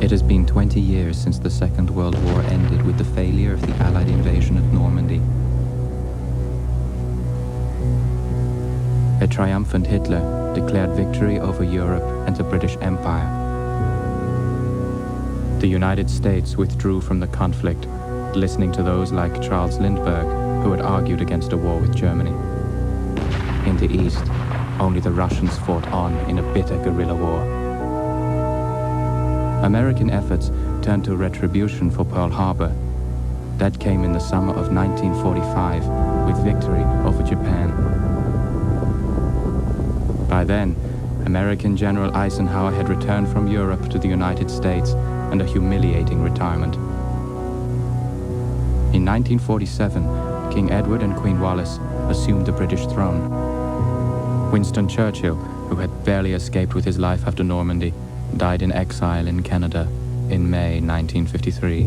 It has been 20 years since the Second World War ended with the failure of the Allied invasion at Normandy. A triumphant Hitler declared victory over Europe and the British Empire. The United States withdrew from the conflict, listening to those like Charles Lindbergh, who had argued against a war with Germany. In the East, only the Russians fought on in a bitter guerrilla war. American efforts turned to retribution for Pearl Harbor. That came in the summer of 1945 with victory over Japan. By then, American General Eisenhower had returned from Europe to the United States and a humiliating retirement. In 1947, King Edward and Queen Wallis assumed the British throne. Winston Churchill, who had barely escaped with his life after Normandy, died in exile in Canada in May 1953.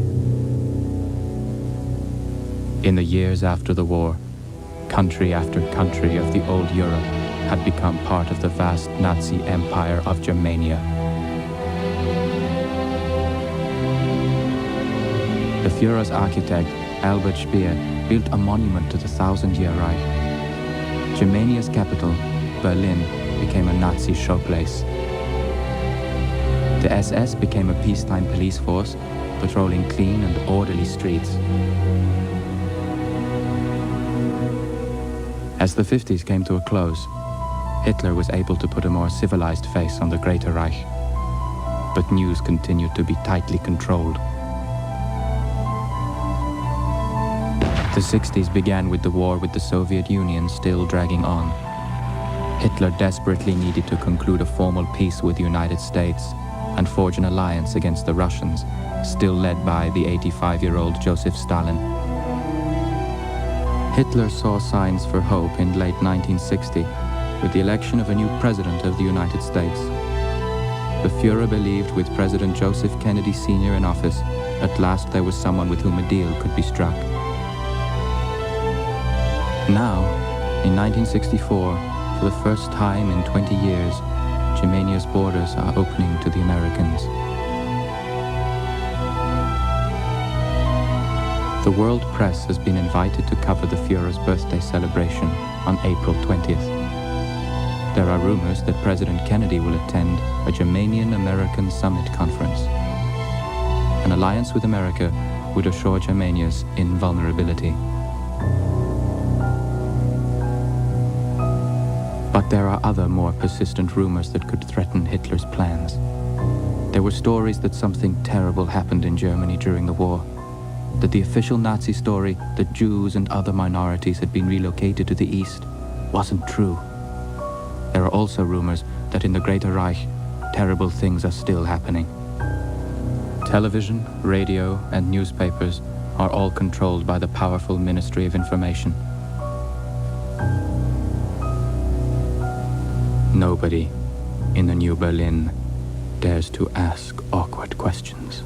In the years after the war, country after country of the old Europe had become part of the vast Nazi empire of Germania. The Führer's architect, Albert Speer, built a monument to the Thousand-Year Reich. Germania's capital, Berlin, became a Nazi showplace. The SS became a peacetime police force, patrolling clean and orderly streets. As the 50s came to a close, Hitler was able to put a more civilized face on the Greater Reich. But news continued to be tightly controlled. The 60s began with the war with the Soviet Union still dragging on. Hitler desperately needed to conclude a formal peace with the United States and forge an alliance against the Russians, still led by the 85-year-old Joseph Stalin. Hitler saw signs for hope in late 1960 with the election of a new president of the United States. The Führer believed with President Joseph Kennedy Sr. in office, at last there was someone with whom a deal could be struck. Now, in 1964, for the first time in 20 years, Germania's borders are opening to the Americans. The world press has been invited to cover the Führer's birthday celebration on April 20th. There are rumors that President Kennedy will attend a Germanian-American Summit conference. An alliance with America would assure Germania's invulnerability. But there are other more persistent rumors that could threaten Hitler's plans. There were stories that something terrible happened in Germany during the war, that the official Nazi story that Jews and other minorities had been relocated to the east wasn't true. There are also rumors that in the Greater Reich, terrible things are still happening. Television, radio, and newspapers are all controlled by the powerful Ministry of Information. Nobody in the New Berlin dares to ask awkward questions.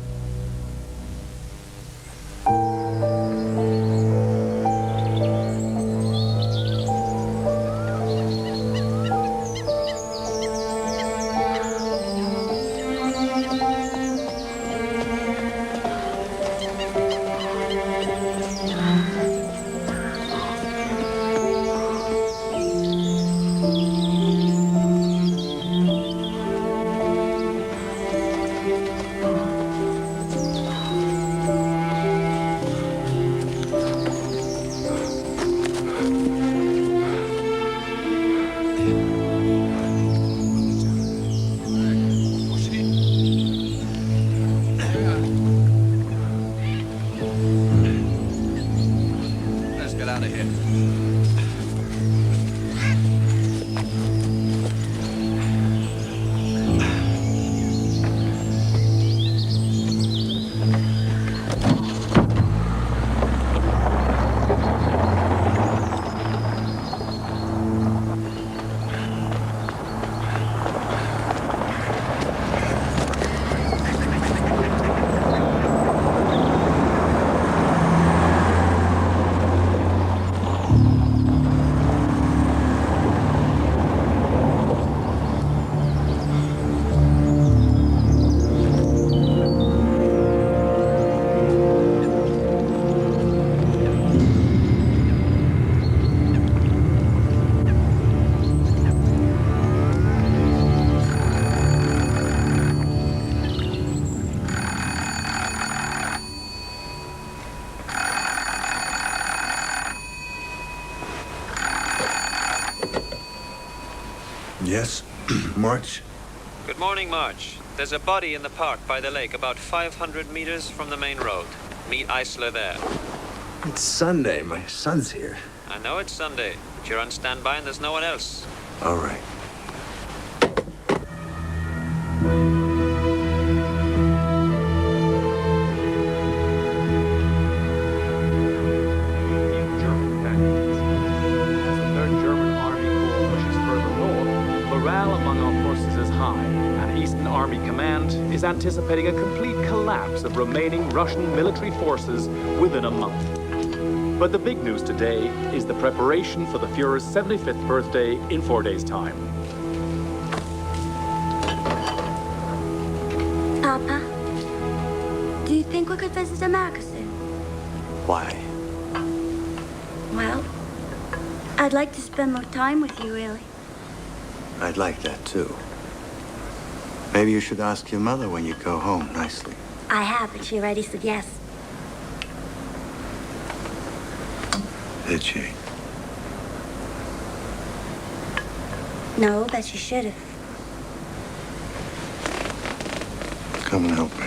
Yes, March? Good morning, March. There's a body in the park by the lake, about 500 meters from the main road. Meet Eisler there. It's Sunday. My son's here. I know it's Sunday, but you're on standby and there's no one else. All right. Is anticipating a complete collapse of remaining Russian military forces within a month. But the big news today is the preparation for the Fuhrer's 75th birthday in 4 days' time. Papa, do you think we could visit America soon? Why? Well, I'd like to spend more time with you, really. I'd like that, too. Maybe you should ask your mother when you go home nicely. I have, and she already said yes. Did she? No, but she should have. Come and help me.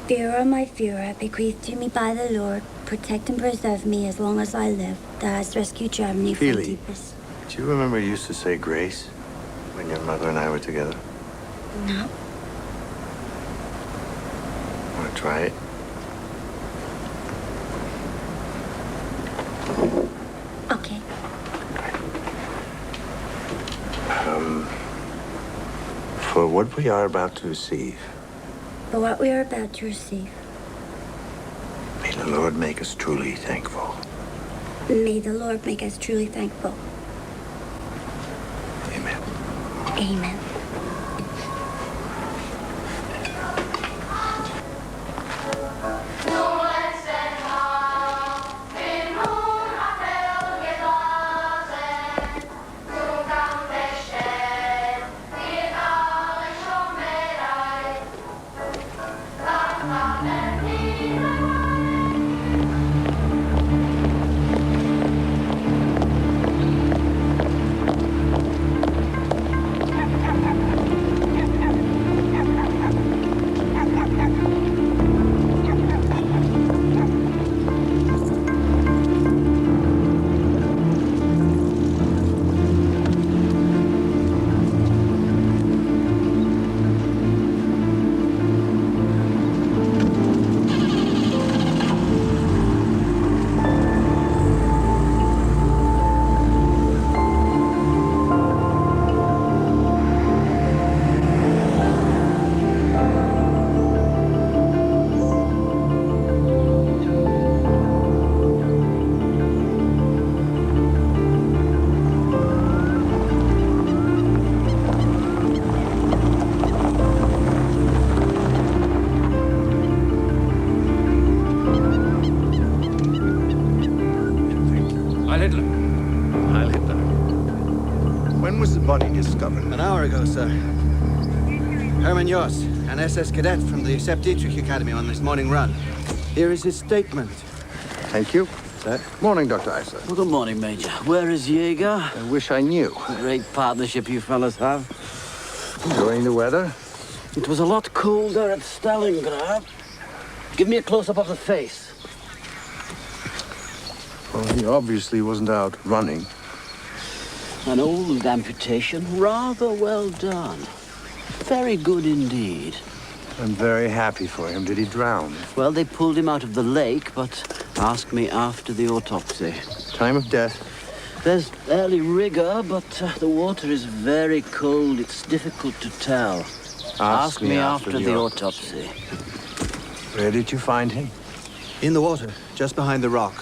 Führer, my Führer, bequeathed to me by the Lord, protect and preserve me as long as I live, that I rescue Germany from Feely, deepest. do you remember you used to say grace when your mother and I were together? No. Want to try it? Okay. For what we are about to receive, For what we are about to receive, may the Lord make us truly thankful. may the Lord make us truly thankful. Amen. Amen. Discovered. An hour ago, sir. Hermann Jost, an SS cadet from the Sepp Dietrich Academy on this morning run. Here is his statement. Thank you. Sir? Morning, Dr. Weiser. Well, good morning, Major. Where is Jaeger? I wish I knew. Great partnership you fellas have. Enjoying the weather? It was a lot colder at Stalingrad. Give me a close-up of the face. Well, he obviously wasn't out running. An old amputation, rather well done. Very good indeed. I'm very happy for him. Did he drown? Well, they pulled him out of the lake, but asked me after the autopsy. Time of death? There's early rigor, but the water is very cold. It's difficult to tell. Ask me after the autopsy. Where did you find him? In the water, just behind the rock.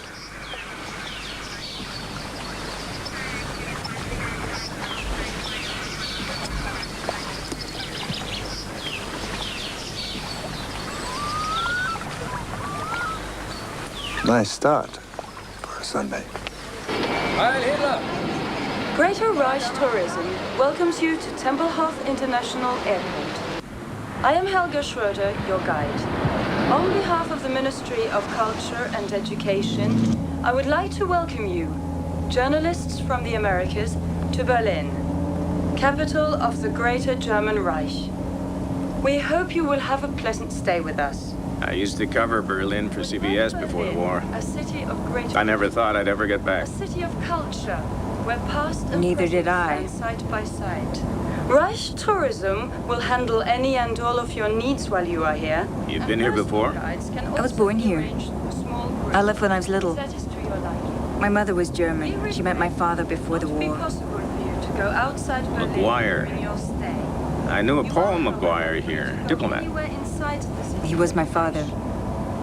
Nice start for a Sunday. Heil Hitler! Greater Reich Tourism welcomes you to Tempelhof International Airport. I am Helga Schroeder, your guide. On behalf of the Ministry of Culture and Education, I would like to welcome you, journalists from the Americas, to Berlin, capital of the Greater German Reich. We hope you will have a pleasant stay with us. I used to cover Berlin for CBS before the war. A city of great... I never thought I'd ever get back. A city of culture, where past and Neither present did I. stand side by side. Reich Tourism will handle any and all of your needs while you are here. You've been here before? I was born here. I left when I was little. My mother was German. She met my father before the war. McGuire. I knew a Paul McGuire here, diplomat. He was my father.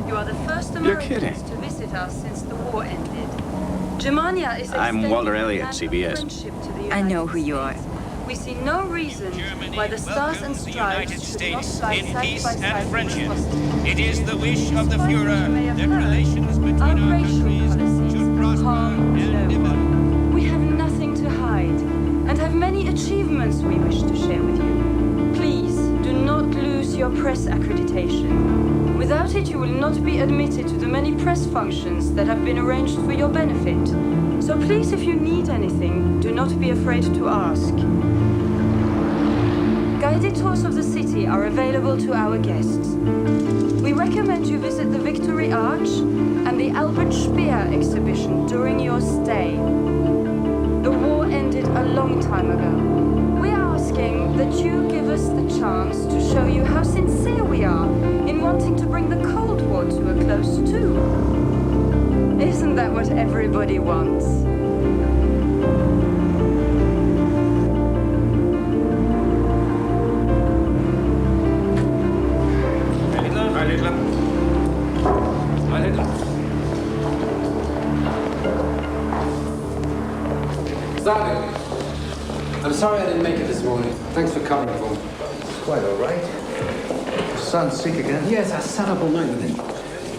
You are the first You're kidding. Americans to visit us since the war ended. Germania is I'm Walter Elliott, CBS. I know who you are. We see no reason why the stars and stripes should not fly in side peace by and side friendship. with us. It is the wish of the Führer Despite that relations between our our racial countries policies should prosper harm and no develop. one. We have nothing to hide and have many achievements we wish to share with you. Please do not lose your press accreditation. Without it, you will not be admitted to the many press functions that have been arranged for your benefit. So please, if you need anything, do not be afraid to ask. Guided tours of the city are available to our guests. We recommend you visit the Victory Arch and the Albert Speer exhibition during your stay. The war ended a long time ago. We are asking that you give us the chance to show you how sincere we are in wanting to bring the Cold War to a close too. Isn't that what everybody wants? Stanley, I'm sorry I didn't make it this morning. Thanks for covering for me. It's quite all right. Your son's sick again? Yes, I sat up all night with him.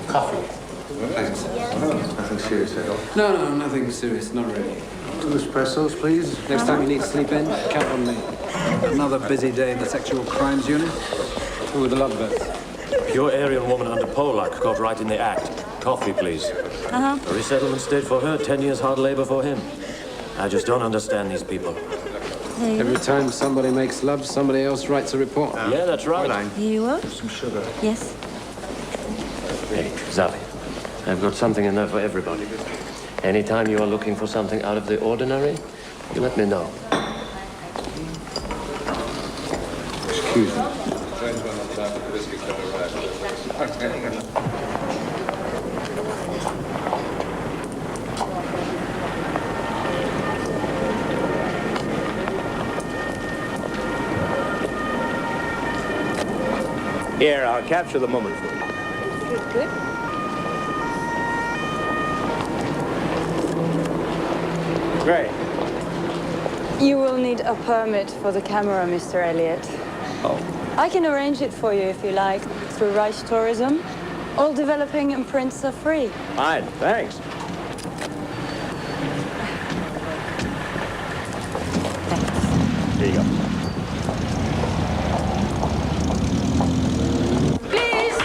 Coffee. Thanks. Nothing serious at all. No, nothing serious, not really. 2 espressos, please. Next time you need to sleep in, count on me. Another busy day in the sexual crimes unit. Who are the lovebirds? Pure Aryan woman under Polak caught right in the act. Coffee, please. A resettlement state for her, 10 years hard labor for him. I just don't understand these people. Every time somebody makes love, somebody else writes a report. Yeah, that's right. Here you are. Some sugar. Yes. Hey, Zavi, I've got something in there for everybody. Anytime you are looking for something out of the ordinary, you let me know. Excuse me. Here, I'll capture the moment for you. Good. Great. You will need a permit for the camera, Mr. Elliott. Oh. I can arrange it for you if you like, through Reich Tourism. All developing imprints are free. Fine, thanks. Here you go. Please!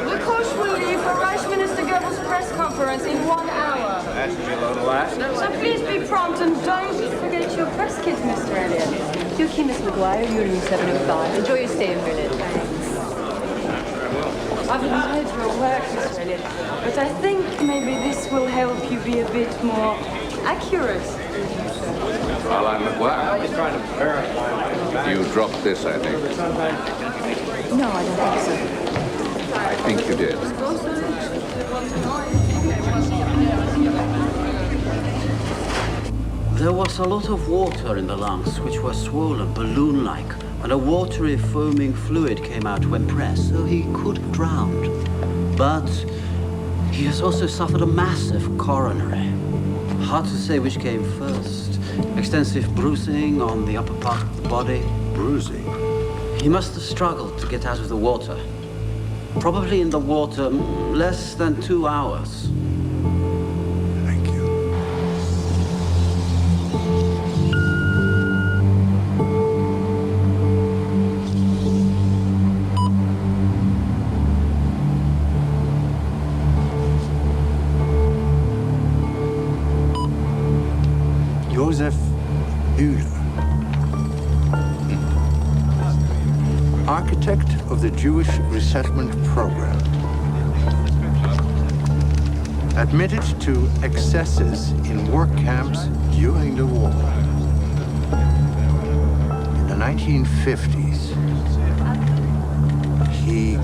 The coach will leave for Reich Minister Goebbels' press conference in 1 hour. That's below the last. So please be prompt and don't forget your press kit, Mr. Elliott. Your key, Miss McGuire. You're room 705. Enjoy your stay in Berlin. I've admired your work, Mr. Elliott, but I think maybe this will help you be a bit more accurate. Well, I'm McGuire. I was trying to verify. You dropped this, I think. No, I don't think so. I think you did. There was a lot of water in the lungs, which were swollen, balloon-like, and a watery, foaming fluid came out when pressed, so he could have drowned. But he has also suffered a massive coronary. Hard to say which came first. Extensive bruising on the upper part of the body. Bruising? He must have struggled to get out of the water. Probably in the water less than 2 hours. Joseph Bühler. Architect of the Jewish resettlement program. Admitted to excesses in work camps during the war. In the 1950s, he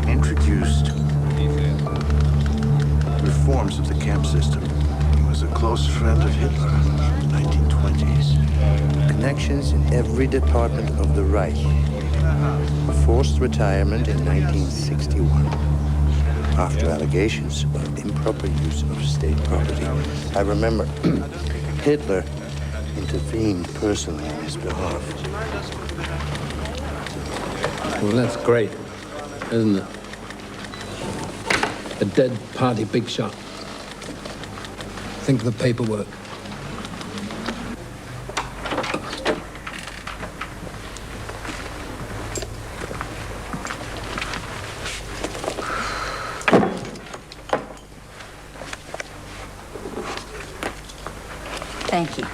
introduced reforms of the camp system. He was a close friend of Hitler in the 1920s. Connections in every department of the Reich. Forced retirement in 1961 after allegations of improper use of state property. I remember Hitler intervened personally on his behalf. Well, that's great, isn't it? A dead party big shot. Think of the paperwork. Thank you.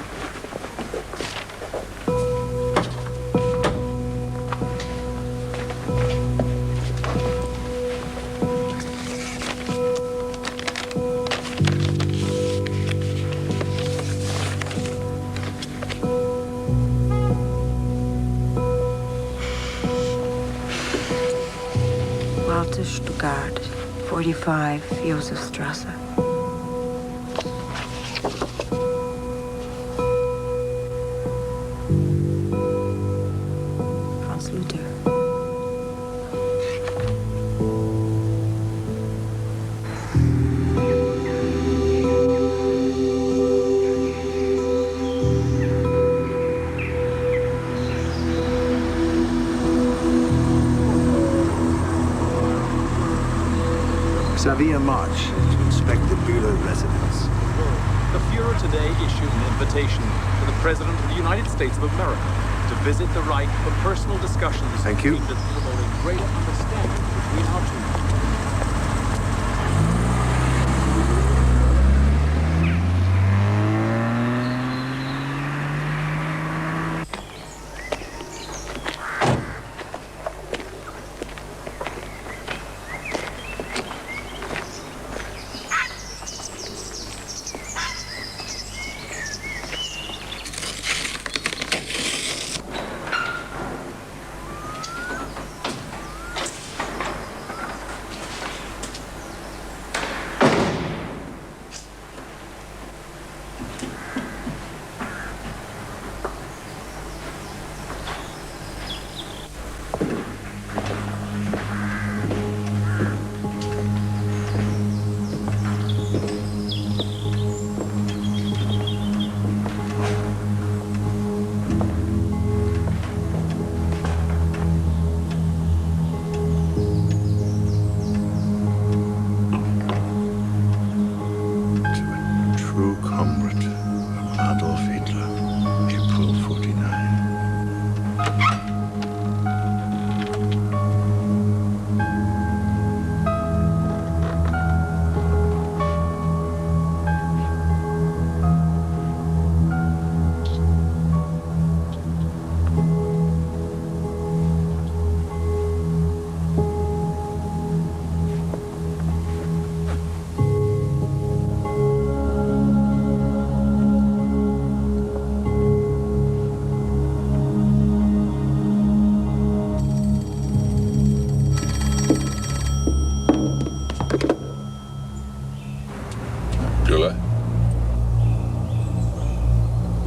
Walter Stuttgart, 45 Josefstrasse. Xavier March to inspect the Bühler residence. The Fuhrer today issued an invitation to the President of the United States of America to visit the Reich for personal discussions Thank you. aimed at promoting greater understanding between our two.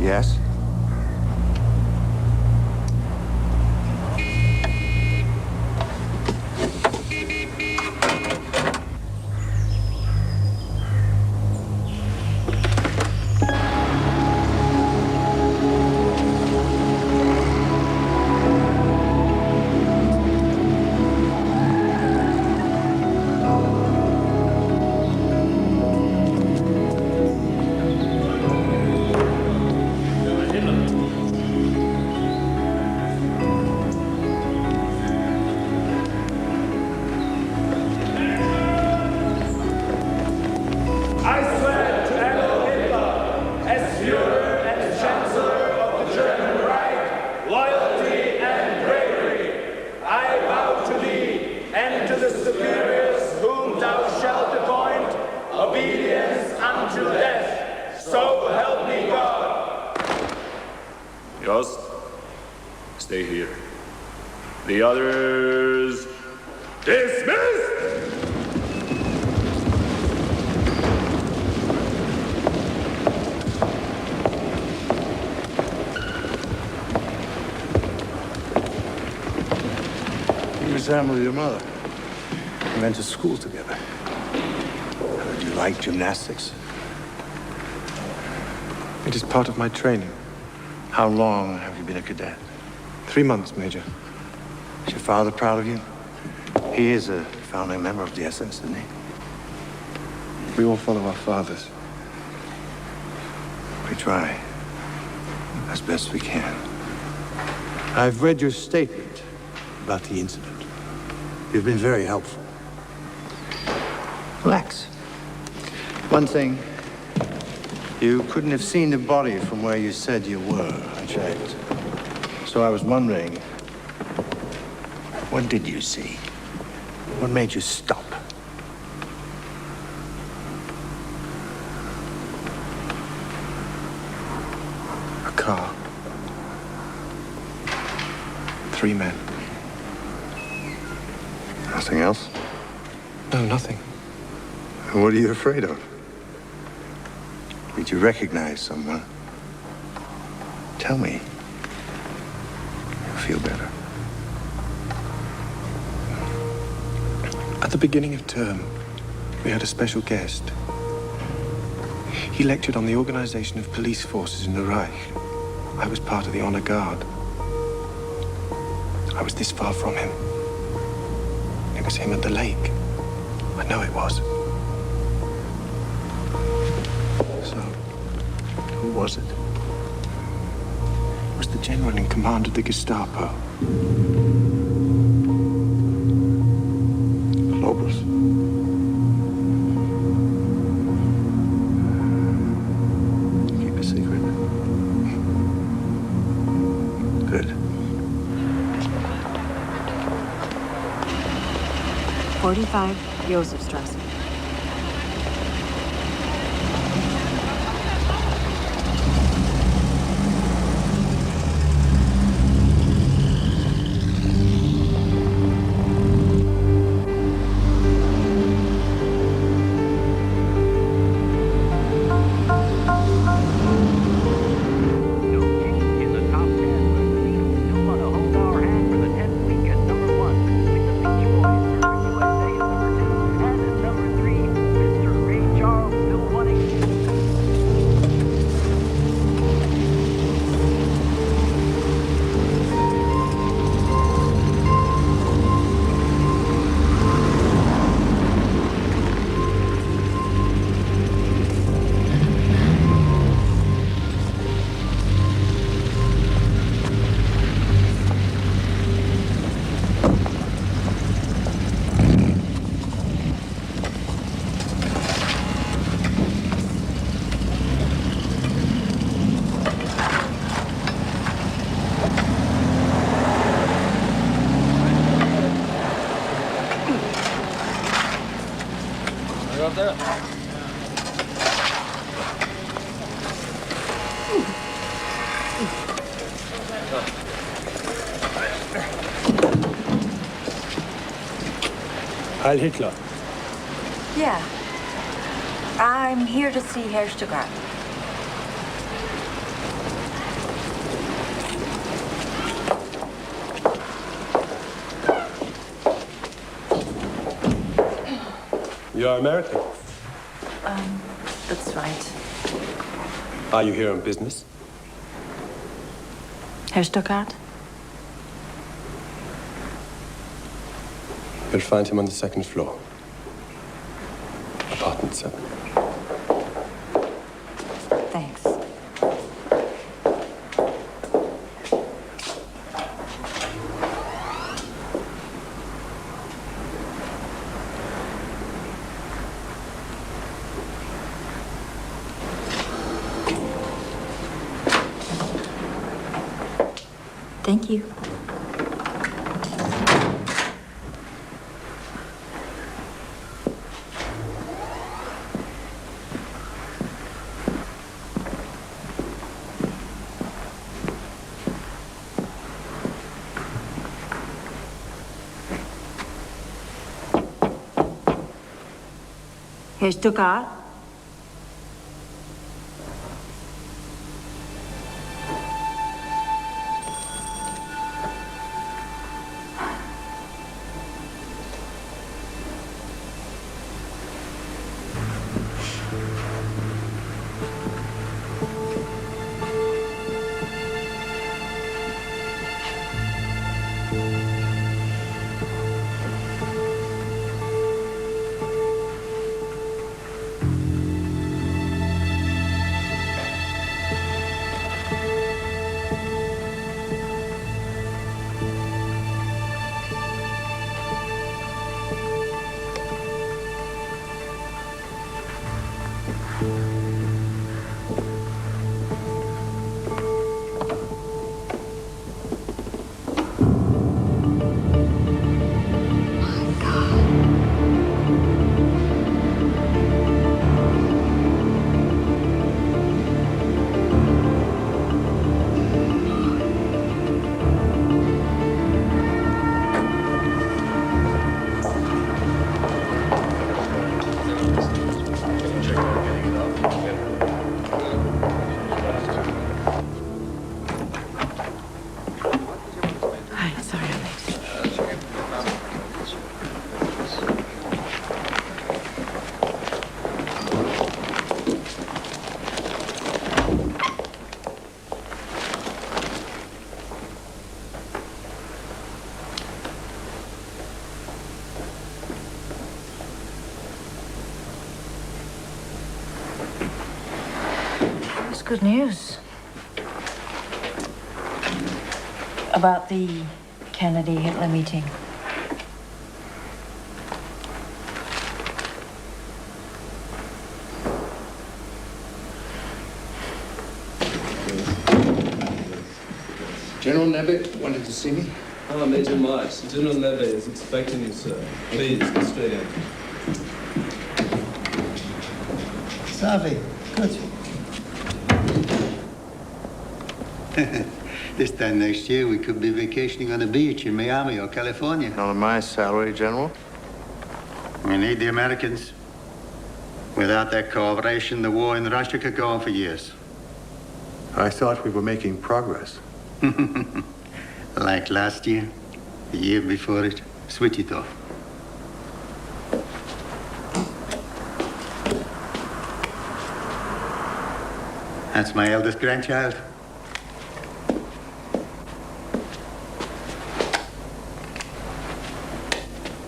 Yes? stay here. The others, dismissed! You resemble your mother. We went to school together. Heard you like gymnastics? It is part of my training. How long have you been a cadet? 3 months, Major. Is your father proud of you? He is a founding member of the SS, isn't he? We all follow our fathers. We try as best we can. I've read your statement about the incident. You've been very helpful. Relax. One thing, you couldn't have seen the body from where you said you were. I checked. So I was wondering, what did you see? What made you stop? A car. 3 men. Nothing else? No, nothing. And what are you afraid of? Did you recognize someone? Tell me. You'll feel better. At the beginning of term, we had a special guest. He lectured on the organization of police forces in the Reich. I was part of the honor guard. I was this far from him. It was him at the lake. I know it was. So, who was it? It was the general in command of the Gestapo. Lobos. Keep a secret. Good. 45 Josefstrasse. Heil Hitler. Yeah. I'm here to see Herr Stuttgart. You're American? That's right. Are you here on business? Herr Stuttgart? You'll find him on the 2nd floor. Apartment 7. Thanks. Thank you. Herr Stuttgart? Good news. About the Kennedy-Hitler meeting. General Nebe wanted to see me. Ah, Major March. General Neve is expecting you, sir. Please, get straight in. Savi, good. This time next year, we could be vacationing on the beach in Miami or California. Not on my salary, General. We need the Americans. Without their cooperation, the war in Russia could go on for years. I thought we were making progress. Like last year, the year before it, switch it off. That's my eldest grandchild.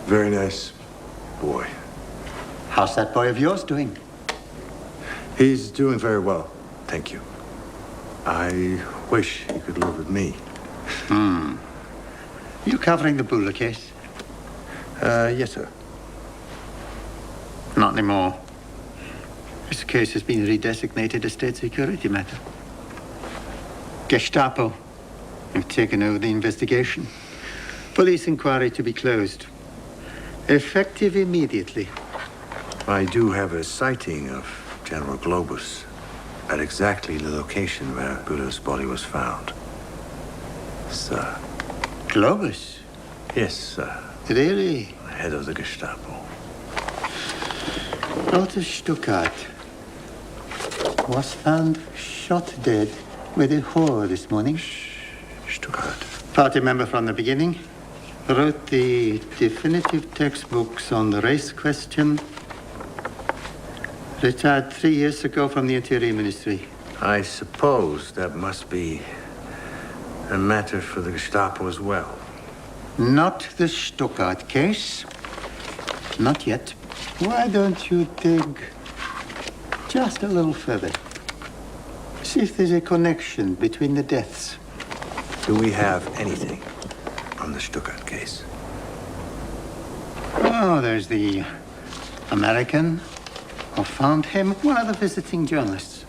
Very nice boy. How's that boy of yours doing? He's doing very well, thank you. I wish he could live with me. You covering the Buller case? Yes, sir. Not anymore. This case has been redesignated a state security matter. Gestapo have taken over the investigation. Police inquiry to be closed. Effective immediately. I do have a sighting of General Globus at exactly the location where Buller's body was found. Sir. Globus? Yes, sir. Really? Head of the Gestapo. Walter Stuttgart was found shot dead with a whore this morning. Stuttgart. Party member from the beginning. Wrote the definitive textbooks on the race question. Retired 3 years ago from the Interior Ministry. I suppose that must be a matter for the Gestapo as well. Not the Stuttgart case. Not yet. Why don't you dig just a little further? See if there's a connection between the deaths. Do we have anything on the Stuttgart case? Oh, there's the American who found him, one of the visiting journalists.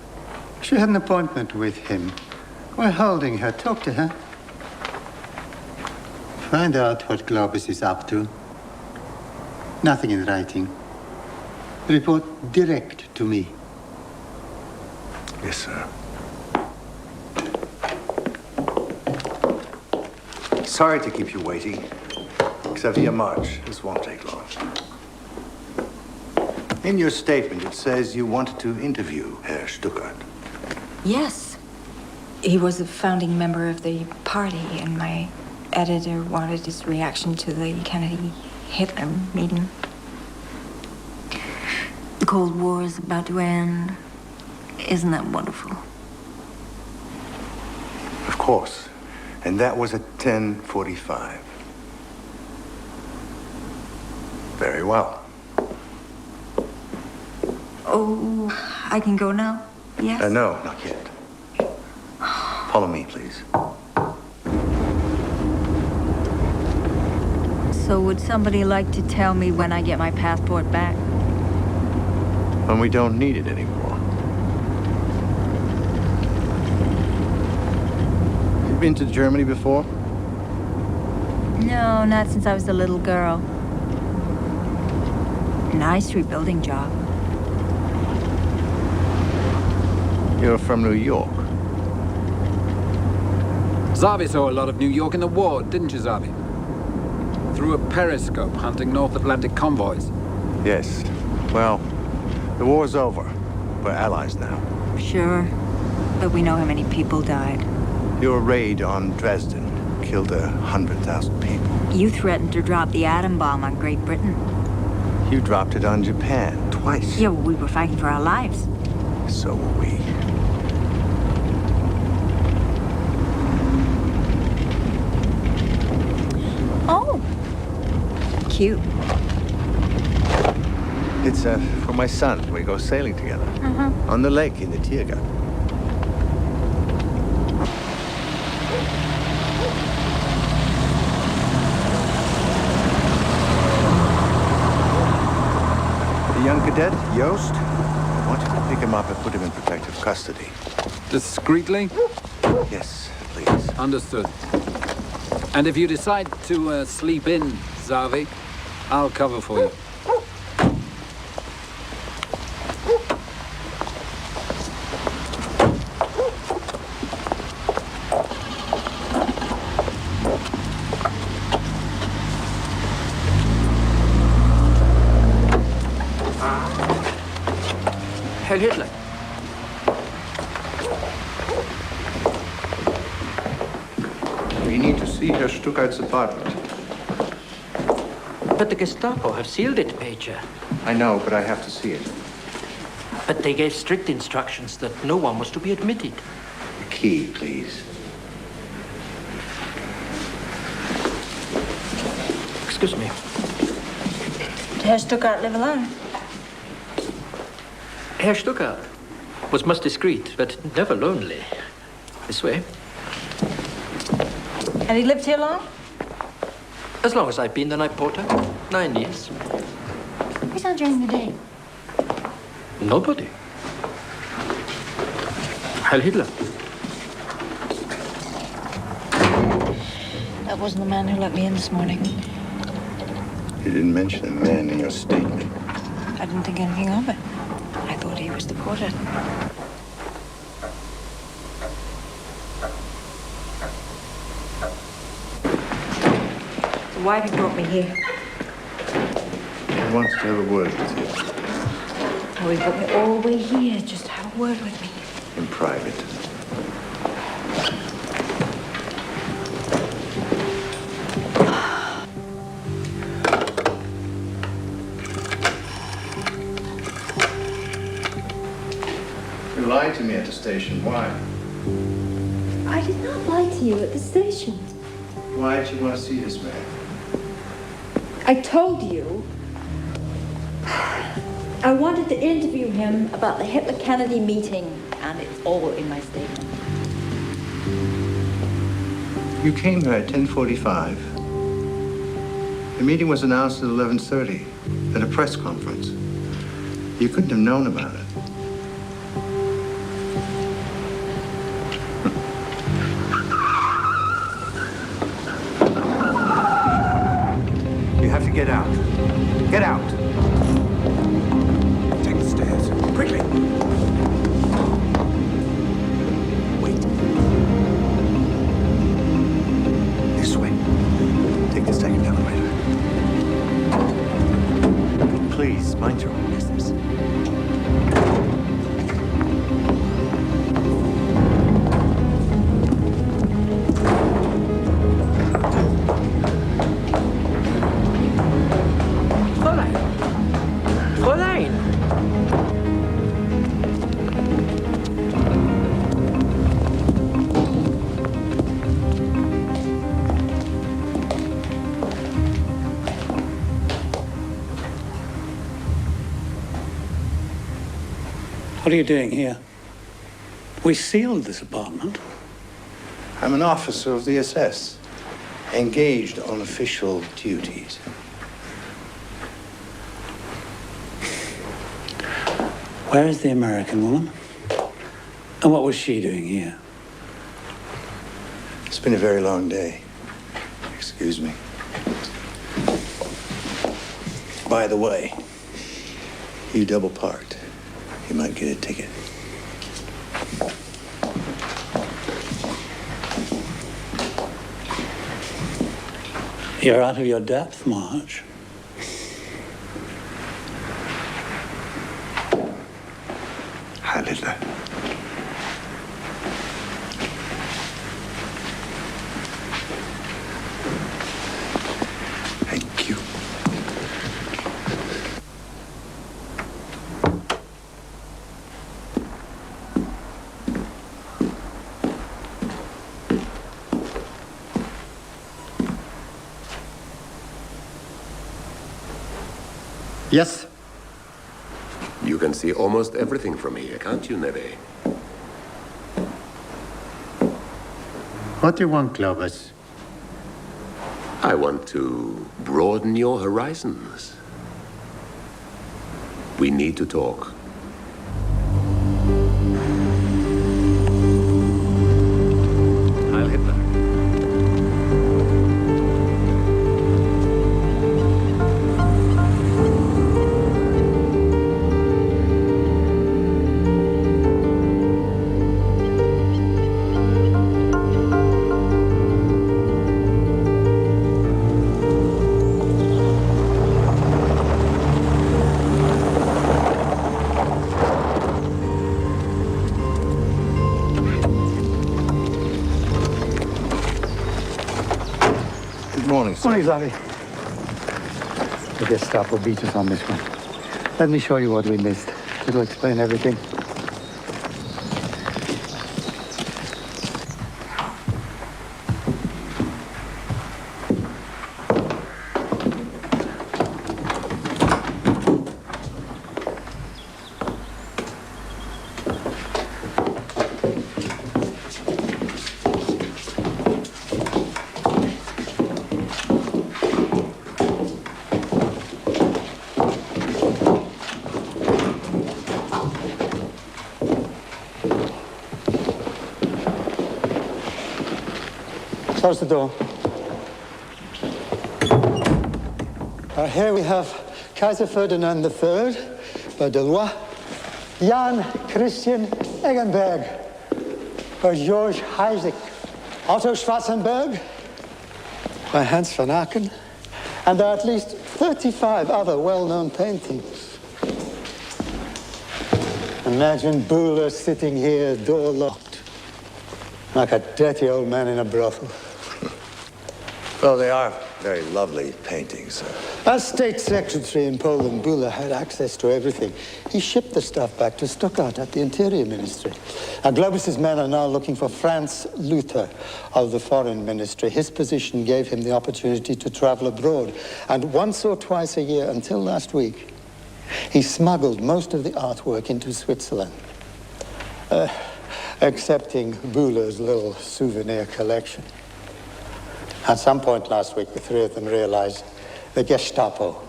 She had an appointment with him. We're holding her. Talk to her. Find out what Globus is up to. Nothing in writing. Report direct to me. Yes, sir. Sorry to keep you waiting. Xavier March. This won't take long. In your statement, it says you wanted to interview Herr Stuckart. Yes. He was a founding member of the party, and my editor wanted his reaction to the Kennedy-Hitler meeting. The Cold War is about to end. Isn't that wonderful? Of course. And that was at 10:45. Very well. Oh, I can go now? Yes? No, not yet. Follow me, please. So would somebody like to tell me when I get my passport back? When we don't need it anymore. You've been to Germany before? No, not since I was a little girl. Nice rebuilding job. You're from New York. Zavi saw a lot of New York in the war, didn't you, Zavi? Through a periscope hunting North Atlantic convoys. Yes. Well, the war's over. We're allies now. Sure, but we know how many people died. Your raid on Dresden killed 100,000 people. You threatened to drop the atom bomb on Great Britain. You dropped it on Japan twice. Yeah, well, we were fighting for our lives. So were we. Oh. Cute. It's for my son. We go sailing together. On the lake in the Tiergarten. The young cadet, Joost, I want you to pick him up and put him in protective custody. Discreetly? Yes, please. Understood. And if you decide to sleep in, Zavi, I'll cover for you. Herr Hitler. We need to see Herr Stuckart's apartment. But the Gestapo have sealed it, Major. I know, but I have to see it. But they gave strict instructions that no one was to be admitted. The key, please. Excuse me. Did Herr Stuckart live alone? Herr Stuckart was most discreet, but never lonely. This way. And he lived here long? As long as I've been the night porter. 9 years. He's not during the day. Nobody. Heil Hitler. That wasn't the man who let me in this morning. You didn't mention a man in your statement. I didn't think anything of it. I thought he was the porter. The wife brought me here. He wants to have a word with you. Oh, he brought me all the way here just to have a word with me. In private. You lied to me at the station. Why? I did not lie to you at the station. Why did you want to see this man? I told you I wanted to interview him about the Hitler-Kennedy meeting, and it's all in my statement. You came here at 10:45. The meeting was announced at 11:30 at a press conference. You couldn't have known about it. You have to get out. Get out. Take the stairs. Quickly. Wait. This way. Take the second elevator. Please, mind your own business. What are you doing here? We sealed this apartment. I'm an officer of the SS, engaged on official duties. Where is the American woman? And what was she doing here? It's been a very long day. Excuse me. By the way, you double parked. You might get a ticket. You're out of your depth, Marge. Heil Hitler. Thank you. Yes. You can see almost everything from here, can't you, Neve? What do you want, Globus? I want to broaden your horizons. We need to talk. Heil Hitler. Morning, Larry. The Gestapo beat us on this one. Let me show you what we missed. It'll explain everything. Close the door. Here we have Kaiser Ferdinand III, Baudelaire, Jan Christian Eggenberg, by George Isaac, Otto Schwarzenberg, by Hans van Aken, and there are at least 35 other well-known paintings. Imagine Buller sitting here, door locked, like a dirty old man in a brothel. Well, they are very lovely paintings. As state secretary in Poland, Buller had access to everything. He shipped the stuff back to Stuttgart at the Interior Ministry. And Globus's men are now looking for Franz Luther of the Foreign Ministry. His position gave him the opportunity to travel abroad. And once or twice a year, until last week, he smuggled most of the artwork into Switzerland. Excepting Buller's little souvenir collection. At some point last week, the three of them realized the Gestapo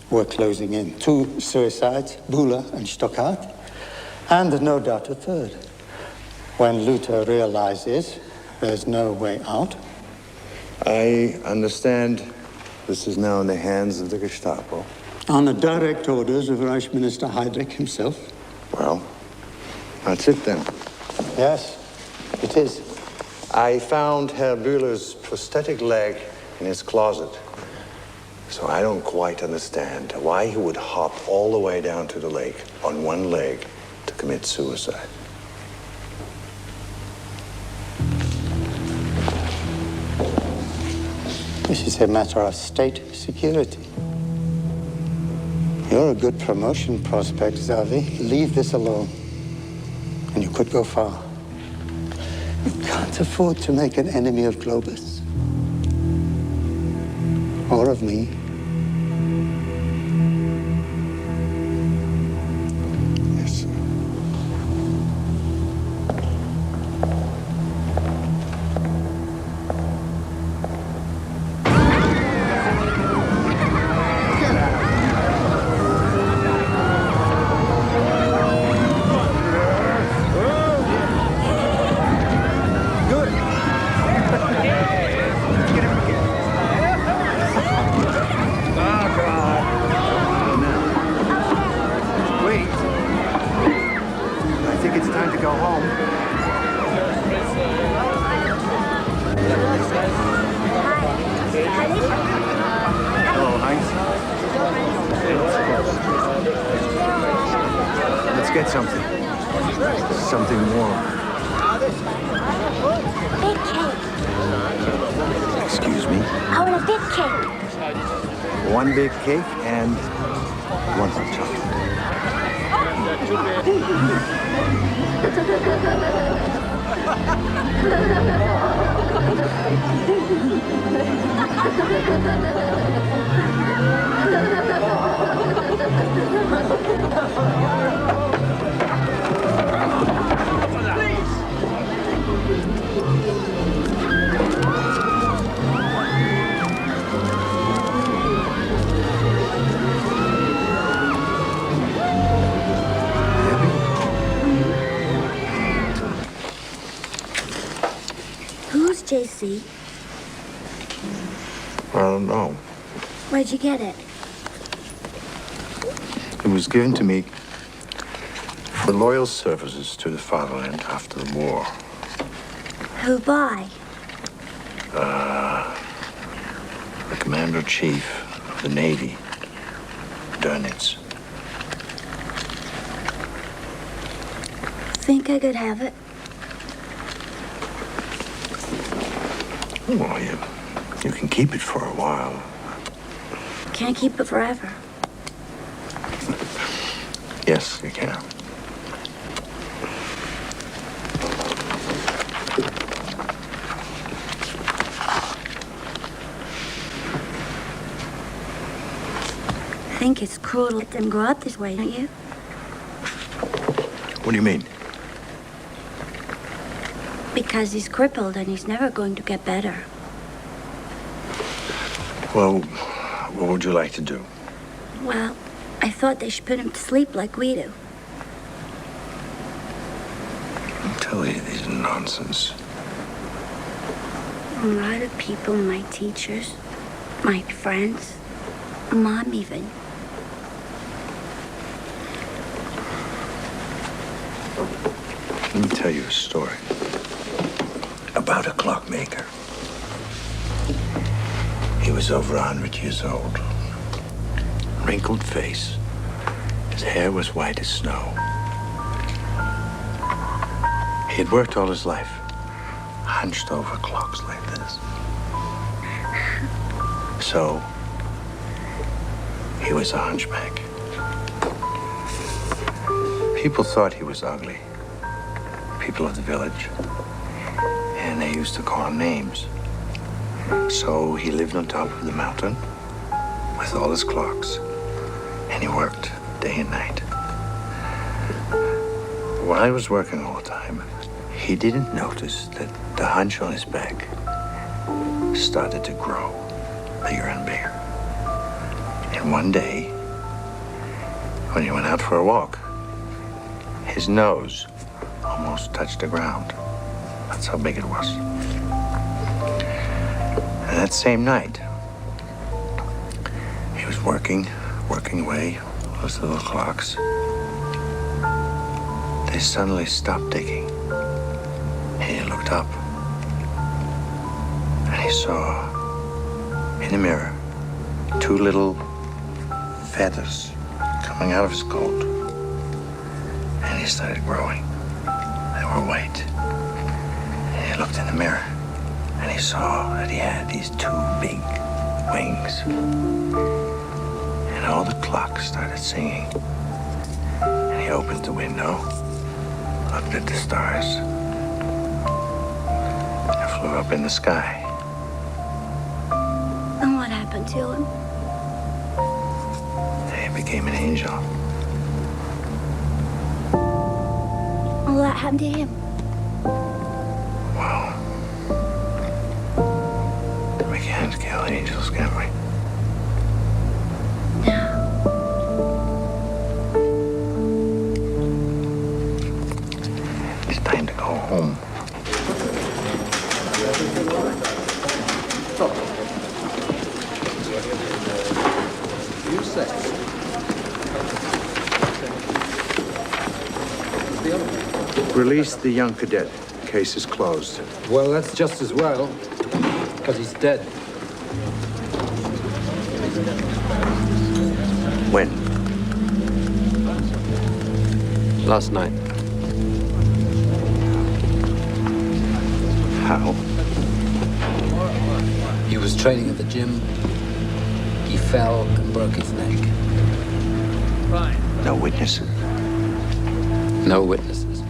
were closing in. 2 suicides, Buller and Stuttgart, and no doubt a third. When Luther realizes there's no way out. I understand this is now in the hands of the Gestapo. On the direct orders of Reich Minister Heydrich himself. Well, that's it then. Yes, it is. I found Herr Büller's prosthetic leg in his closet. So I don't quite understand why he would hop all the way down to the lake on one leg to commit suicide. This is a matter of state security. You're a good promotion prospect, Xavi. Leave this alone, and you could go far. You can't afford to make an enemy of Globus. Or of me. Yes, sir. Get something. Something warm. Big cake. Excuse me? I want a big cake. One big cake and one hot chocolate. Who's JC? I don't know. Where'd you get it? It was given to me for loyal services to the Fatherland after the war. Who by? The Commander-in-Chief of the Navy, Dönitz. Think I could have it? Well, you can keep it for a while. Can't keep it forever. Yes, you can. I think it's cruel to let them grow up this way, don't you? What do you mean? Because he's crippled and he's never going to get better. Well, what would you like to do? Well, I thought they should put him to sleep like we do. Don't tell you these nonsense. A lot of people, my teachers, my friends, Mom even. Let me tell you a story about a clockmaker. He was over 100 years old. Wrinkled face. His hair was white as snow. He had worked all his life, hunched over clocks like this. So, he was a hunchback. People thought he was ugly. People of the village. And they used to call him names. So he lived on top of the mountain with all his clocks. And he worked day and night. While he was working all the time, he didn't notice that the hunch on his back started to grow bigger and bigger. And one day, when he went out for a walk, his nose almost touched the ground. That's how big it was. And that same night, he was working away, those little clocks. They suddenly stopped ticking. And he looked up. And he saw in the mirror 2 little feathers coming out of his coat. And he started growing. They were white. And he looked in the mirror and he saw that he had these 2 big wings. And all the clocks started singing. And he opened the window, looked at the stars, and flew up in the sky. And what happened to him? He became an angel. Well, what happened to him? It's time to go home. You say? Release the young cadet. Case is closed. Well, that's just as well, because he's dead. When? Last night. How? He was training at the gym. He fell and broke his neck. No witnesses? No witnesses.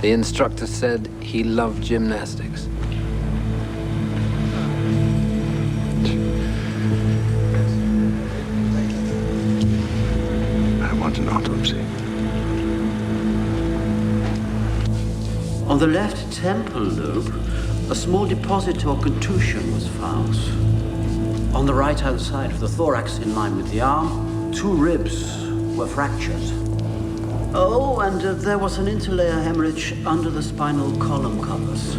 The instructor said he loved gymnastics. I want an autopsy. On the left temple lobe, a small deposit or contusion was found. On the right-hand side of the thorax, in line with the arm, 2 ribs were fractured. Oh, and there was an interlayer hemorrhage under the spinal column covers.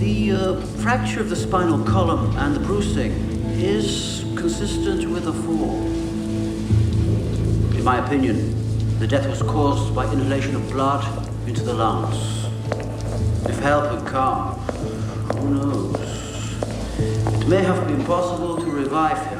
The fracture of the spinal column and the bruising is consistent with a fall. In my opinion, the death was caused by inhalation of blood into the lungs. If help had come, who knows? It may have been possible to revive him.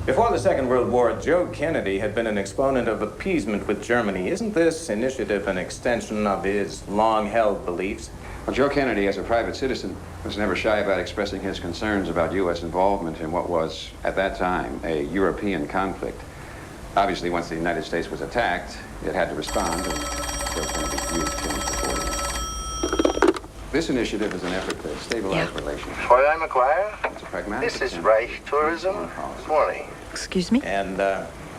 Before the Second World War, Joe Kennedy had been an exponent of appeasement with Germany. Isn't this initiative an extension of his long-held beliefs? Well, Joe Kennedy, as a private citizen, was never shy about expressing his concerns about U.S. involvement in what was, at that time, a European conflict. Obviously, once the United States was attacked, it had to respond, and Joe Kennedy's views changed accordingly. This initiative is an effort to stabilize relations. Fräulein McGuire? It's a pragmatic This is attempt. Reich Tourism. Good morning. Excuse me? And,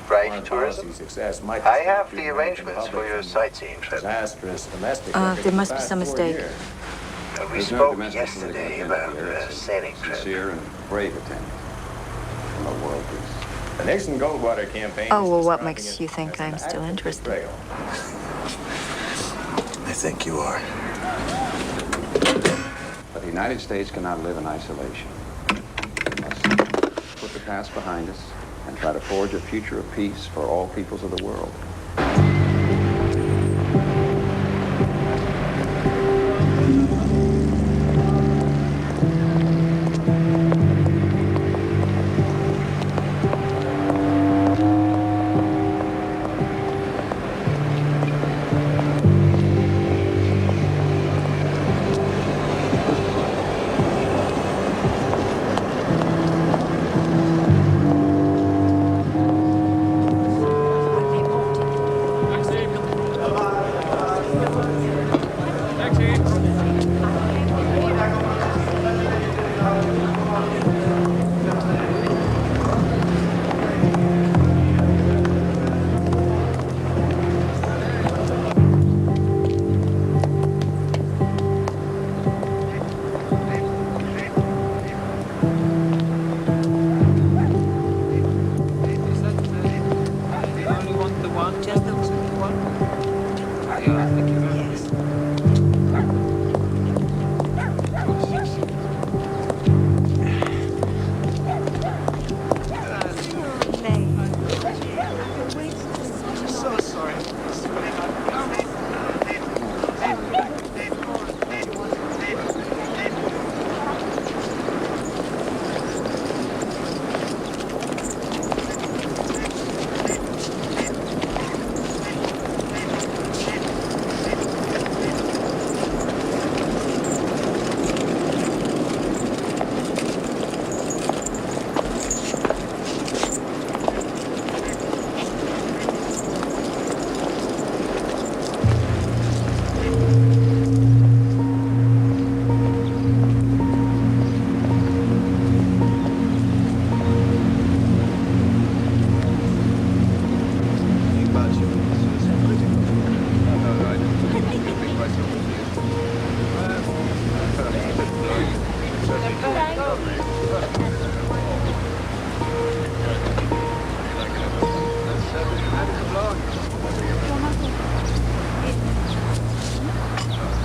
Reich Tourism? Success might I have the arrangements for your sightseeing trip. Disastrous domestic There must be some mistake. We There's no spoke domestic yesterday political about agenda here. a It's sailing trip. sincere and brave attempt from a world peace. The Nixon Goldwater campaign. Oh, well, what makes you think I'm still interested? I think you are. But the United States cannot live in isolation. We must put the past behind us and try to forge a future of peace for all peoples of the world.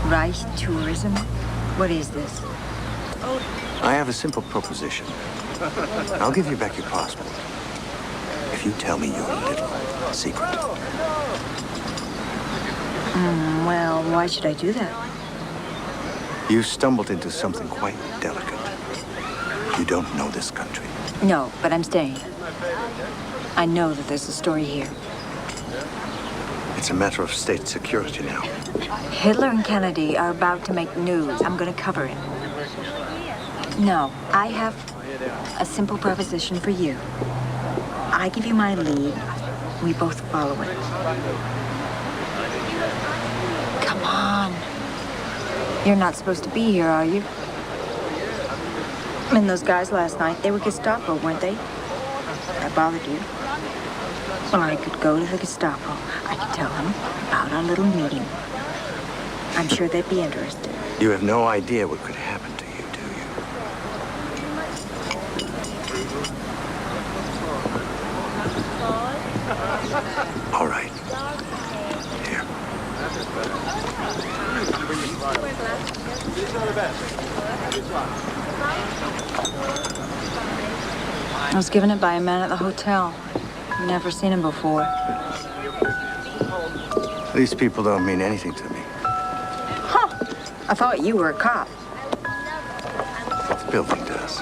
Reich tourism? What is this? I have a simple proposition. I'll give you back your passport if you tell me your little secret. Well, why should I do that? You've stumbled into something quite delicate. You don't know this country. No, but I'm staying. I know that there's a story here. It's a matter of state security now. Hitler and Kennedy are about to make news. I'm going to cover it. No, I have a simple proposition for you. I give you my lead. We both follow it. Come on. You're not supposed to be here, are you? And those guys last night, they were Gestapo, weren't they? I bothered you. Well, I could go to the Gestapo. I could tell them about our little meeting. I'm sure they'd be interested. You have no idea what could happen to you, do you? All right. Here. I was given it by a man at the hotel. Never seen him before. These people don't mean anything to me. Huh. I thought you were a cop. The building does.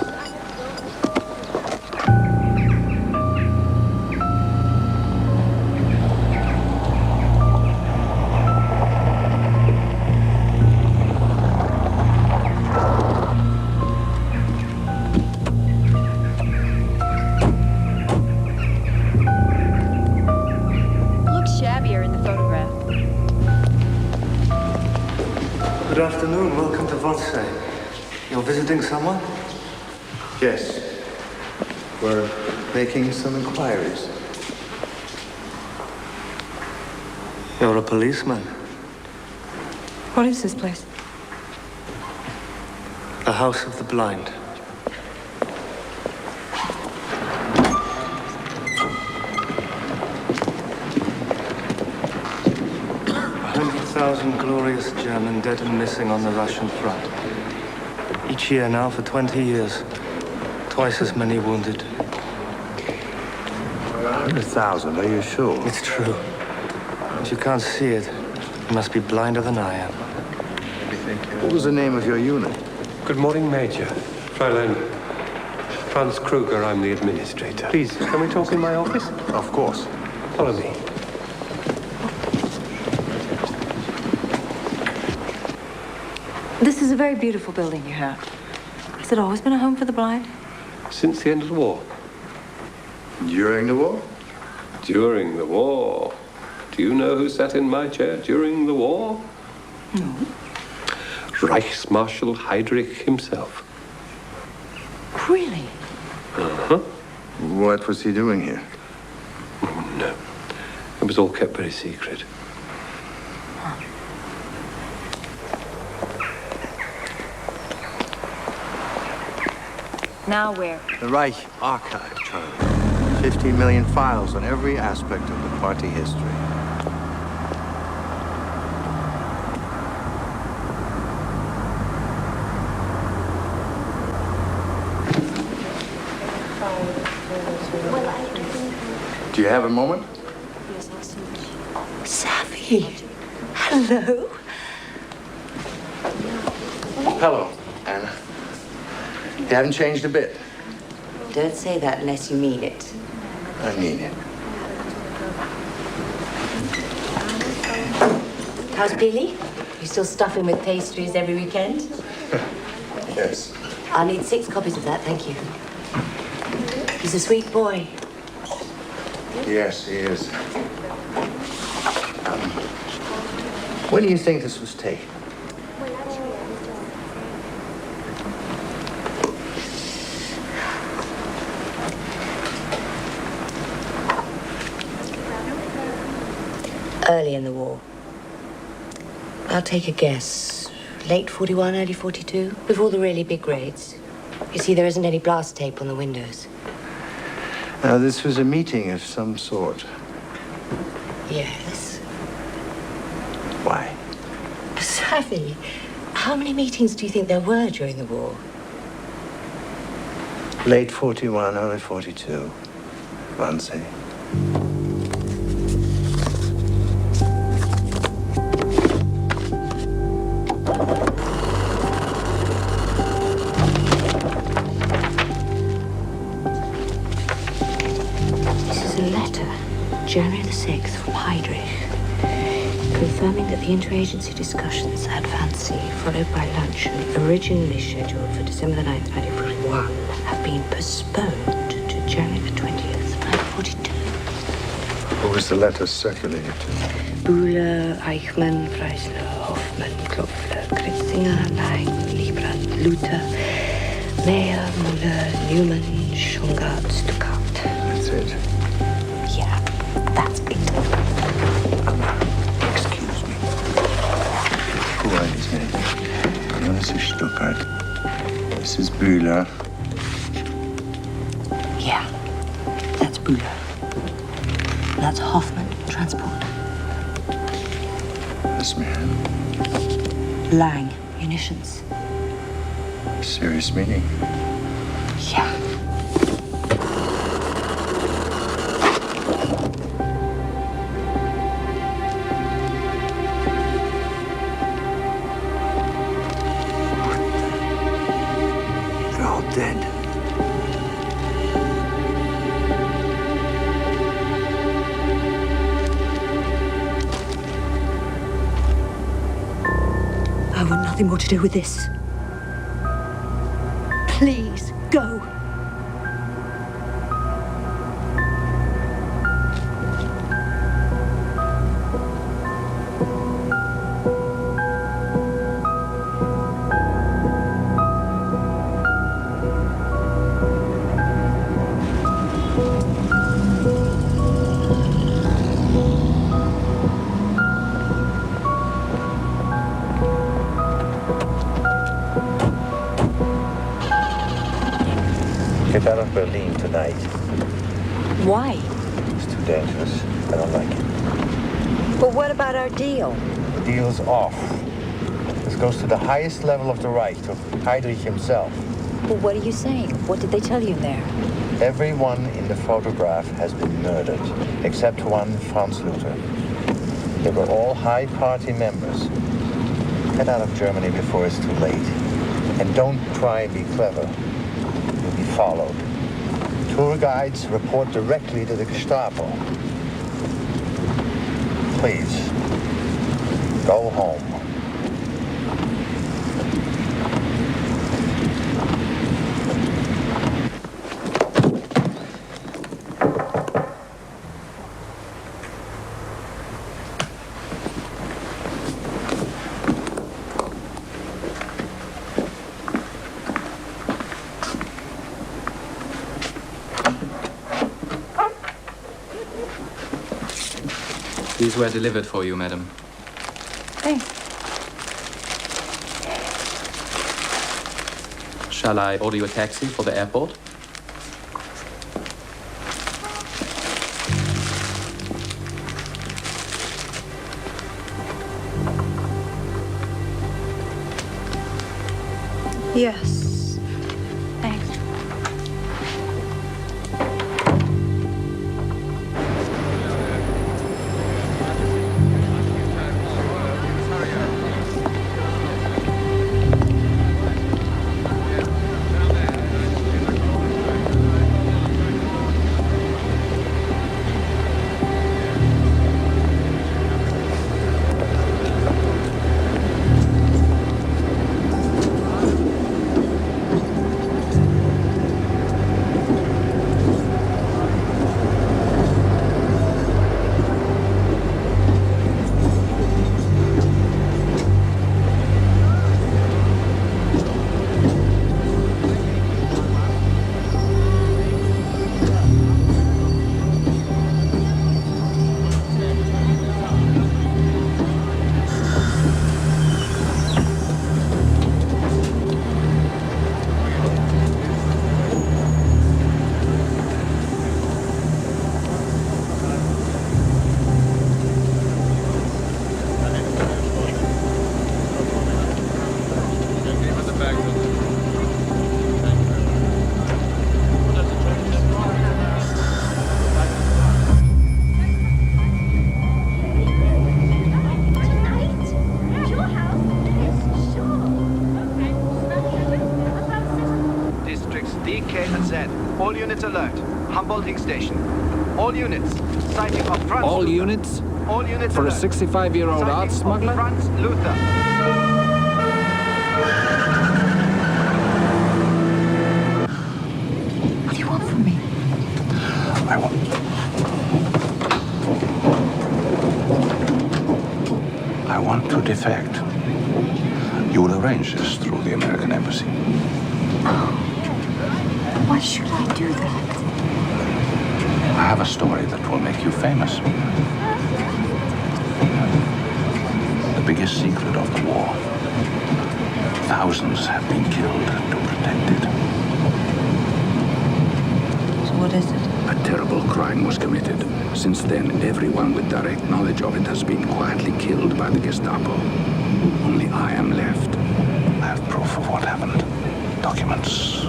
Good afternoon. Welcome to Weiser. You're visiting someone? Yes. We're making some inquiries. You're a policeman. What is this place? The House of the Blind. Thousand glorious German dead and missing on the Russian front. Each year now for 20 years. Twice as many wounded. 100,000, are you sure? It's true. But you can't see it. You must be blinder than I am. What was the name of your unit? Good morning, Major. Fräulein Franz Kruger, I'm the administrator. Please, can we talk in my office? Of course. Follow me. This is a very beautiful building you have. Has it always been a home for the blind? Since the end of the war. During the war? During the war. Do you know who sat in my chair during the war? No. Reichsmarshal Heydrich himself. Really? Uh-huh. What was he doing here? Oh, no. It was all kept very secret. Now where? The Reich Archive, Charlie. 15 million files on every aspect of the party history. Do you have a moment? Safi. Hello. Hello, Anna. You haven't changed a bit. Don't say that unless you mean it. I mean it. How's Billy? You still stuff him with pastries every weekend? Yes. I'll need 6 copies of that, thank you. He's a sweet boy. Yes, he is. When do you think this was taken? Early in the war. I'll take a guess. Late 41, early 42, before the really big raids. You see, there isn't any blast tape on the windows. Now, this was a meeting of some sort. Yes. Why? So Kathy, how many meetings do you think there were during the war? Late 41, early 42. Wannsee. This is a letter, January the 6th, from Heydrich, confirming that the interagency discussions at Wannsee, followed by luncheon, originally scheduled for December the 9th, 1941, have been postponed to January the 20th, 1942. Who was the letter circulated to? Bühler, Eichmann, Freisler, Hoffmann, Klopfler, Kritzinger, Lang, Liebrandt, Luther, Mayer, Müller, Newman, Schongard, Stuckart. That's it. Yeah, that's it. Excuse me. Who are these men? No, this is Stuckart. This is Bühler. Yeah, that's Bühler. That's Hoffmann, transport. This man. Lang, munitions. Serious meeting. Yeah. They're all dead. I want nothing more to do with this. Please, go. Get out of Berlin tonight. Why? It's too dangerous. I don't like it. But what about our deal? The deal's off. This goes to the highest level of the Reich, to Heydrich himself. Well, what are you saying? What did they tell you in there? Everyone in the photograph has been murdered, except one, Franz Luther. They were all high party members. Get out of Germany before it's too late. And don't try and be clever. You'll be followed. Tour guides report directly to the Gestapo. Please, go home. These were delivered for you, madam. Thanks. Shall I order you a taxi for the airport? Yes. Thanks. All units alert. Humboldting station. All units. Sighting of Franz All Luther. units? All units For a alert. 65-year-old Sighting art of smuggler? Franz Luther. What do you want from me? I want to defect. You will arrange this through the American embassy. Why should I do that? I have a story that will make you famous. The biggest secret of the war. Thousands have been killed to protect it. So what is it? A terrible crime was committed. Since then, everyone with direct knowledge of it has been quietly killed by the Gestapo. Only I am left. I have proof of what happened. Documents,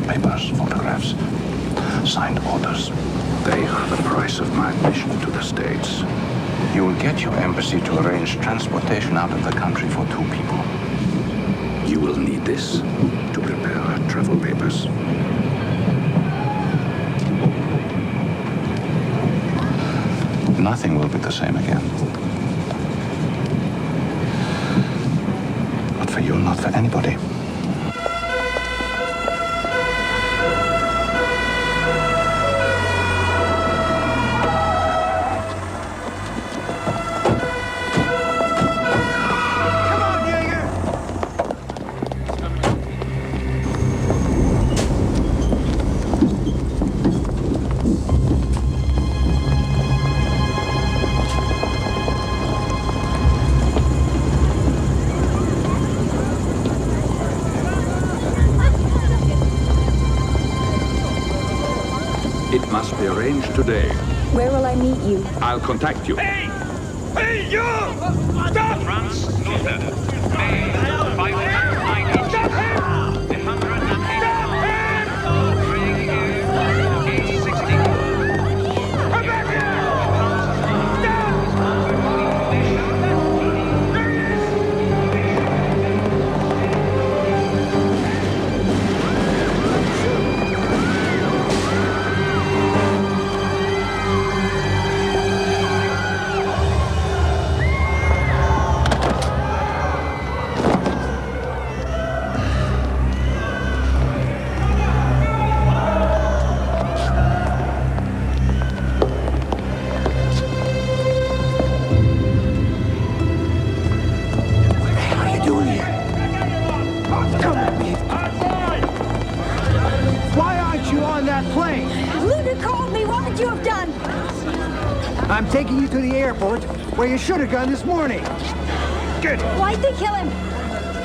papers, photographs, signed orders. They are the price of my admission to the States. You will get your embassy to arrange transportation out of the country for 2 people. You will need this to prepare travel papers. Nothing will be the same again. Not for you, not for anybody. It must be arranged today. Where will I meet you? I'll contact you. Hey, you! Stop! Franz Luther. Stop him! I'm taking you to the airport, where you should have gone this morning. Good. Why'd they kill him?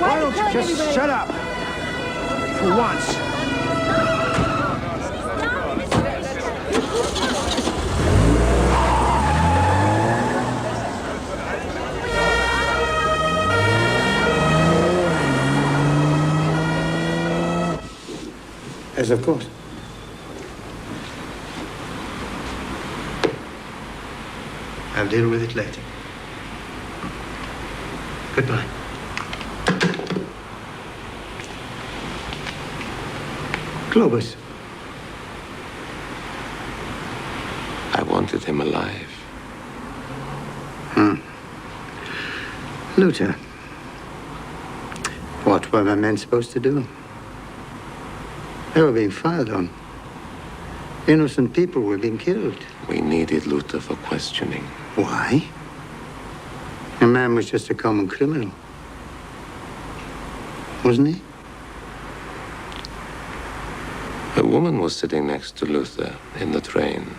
Why don't you just shut up? For once. Yes, of course. I'll deal with it later. Goodbye. Globus. I wanted him alive. Luther. What were my men supposed to do? They were being fired on. Innocent people were being killed. We needed Luther for questioning. Why? The man was just a common criminal. Wasn't he? A woman was sitting next to Luther in the train.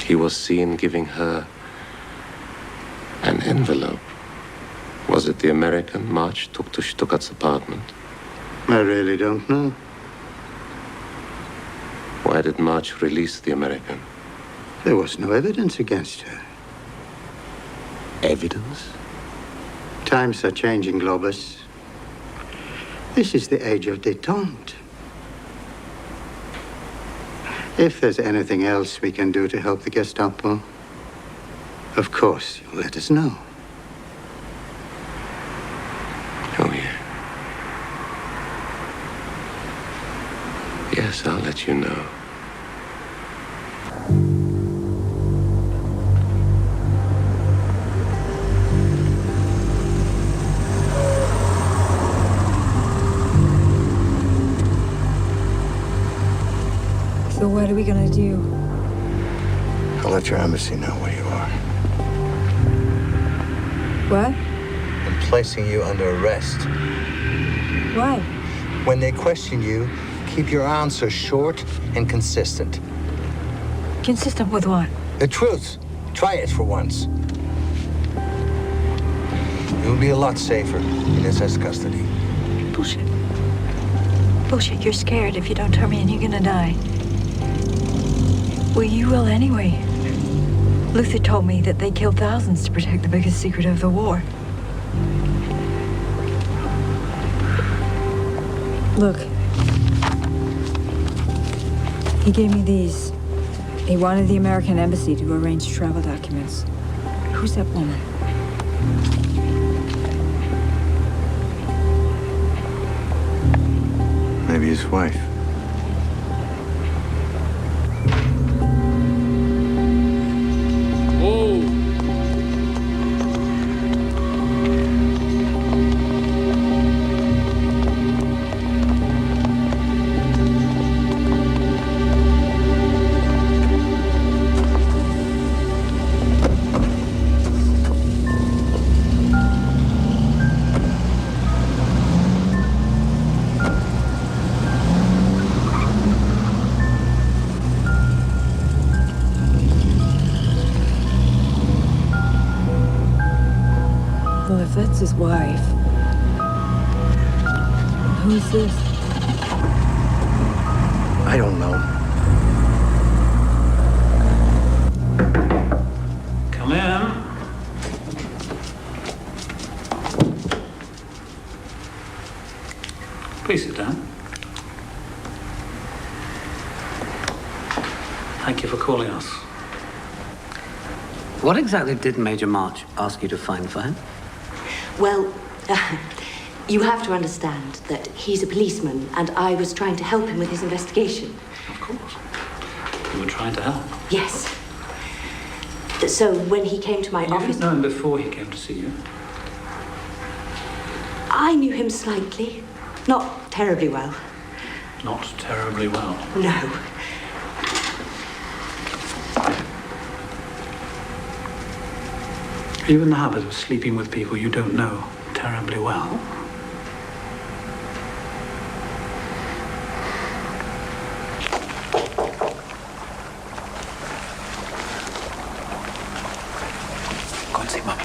He was seen giving her an envelope. Was it the American March took to Stuckart's apartment? I really don't know. Why did March release the American? There was no evidence against her. Evidence? Times are changing, Globus. This is the age of détente. If there's anything else we can do to help the Gestapo, of course, you'll let us know. Oh, yeah. let you know. So what are we gonna do? I'll let your embassy know where you are. What? I'm placing you under arrest. Why? When they question you, keep your answers short and consistent. Consistent with what? The truth. Try it for once. You'll be a lot safer in SS custody. Bullshit. Bullshit, you're scared. If you don't tell me, and you're gonna die. Well, you will anyway. Luther told me that they killed thousands to protect the biggest secret of the war. Look. He gave me these. He wanted the American embassy to arrange travel documents. Who's that woman? Maybe his wife. That's his wife. Who's this? I don't know. Come in. Please sit down. Thank you for calling us. What exactly did Major March ask you to find for him? Well, you have to understand that he's a policeman, and I was trying to help him with his investigation. Of course. You were trying to help. Yes. So when he came to my office... You didn't know him before he came to see you? I knew him slightly. Not terribly well. Not terribly well. No. Are you in the habit of sleeping with people you don't know terribly well? Go and see Mummy.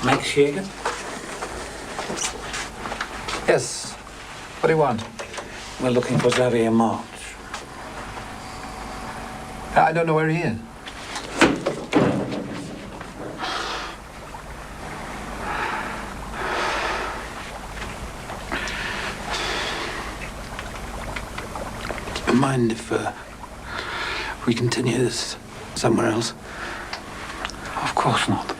Max Jäger? Yes. What do you want? We're looking for Xavier March. I don't know where he is. Mind if we continue this somewhere else? Of course not.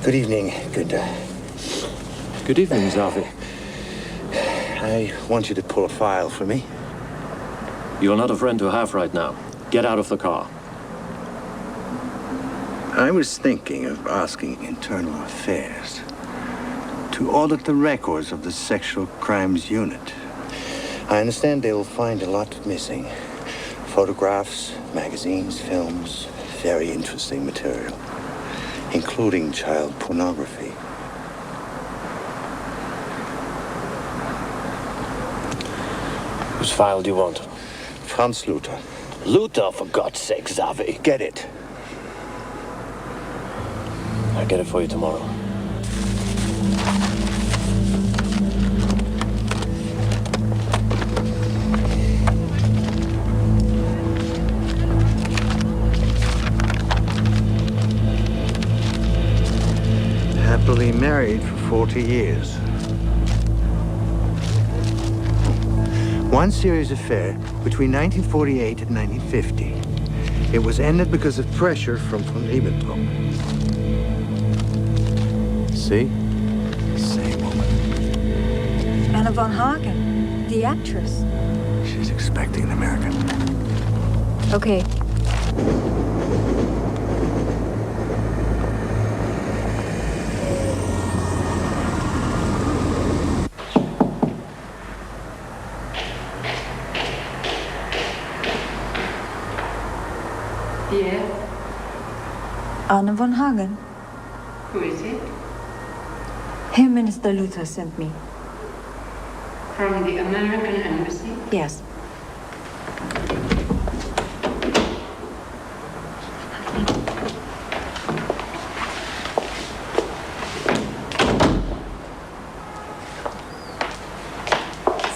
Good evening, Günther. Good evening, Xavi. I want you to pull a file for me. You're not a friend to have right now. Get out of the car. I was thinking of asking Internal Affairs to audit the records of the Sexual Crimes Unit. I understand they'll find a lot missing. Photographs, magazines, films, very interesting material, including child pornography. Whose file do you want? Franz Luther. Luther, for God's sake, Xavi. Get it. I'll get it for you tomorrow. 40 years. One serious affair between 1948 and 1950. It was ended because of pressure from von Ribbentrop. See? Same woman. Anna von Hagen, the actress. She's expecting an American. Okay. Yeah? Anna von Hagen. Who is it? Herr Minister Luther sent me. From the American Embassy? Yes.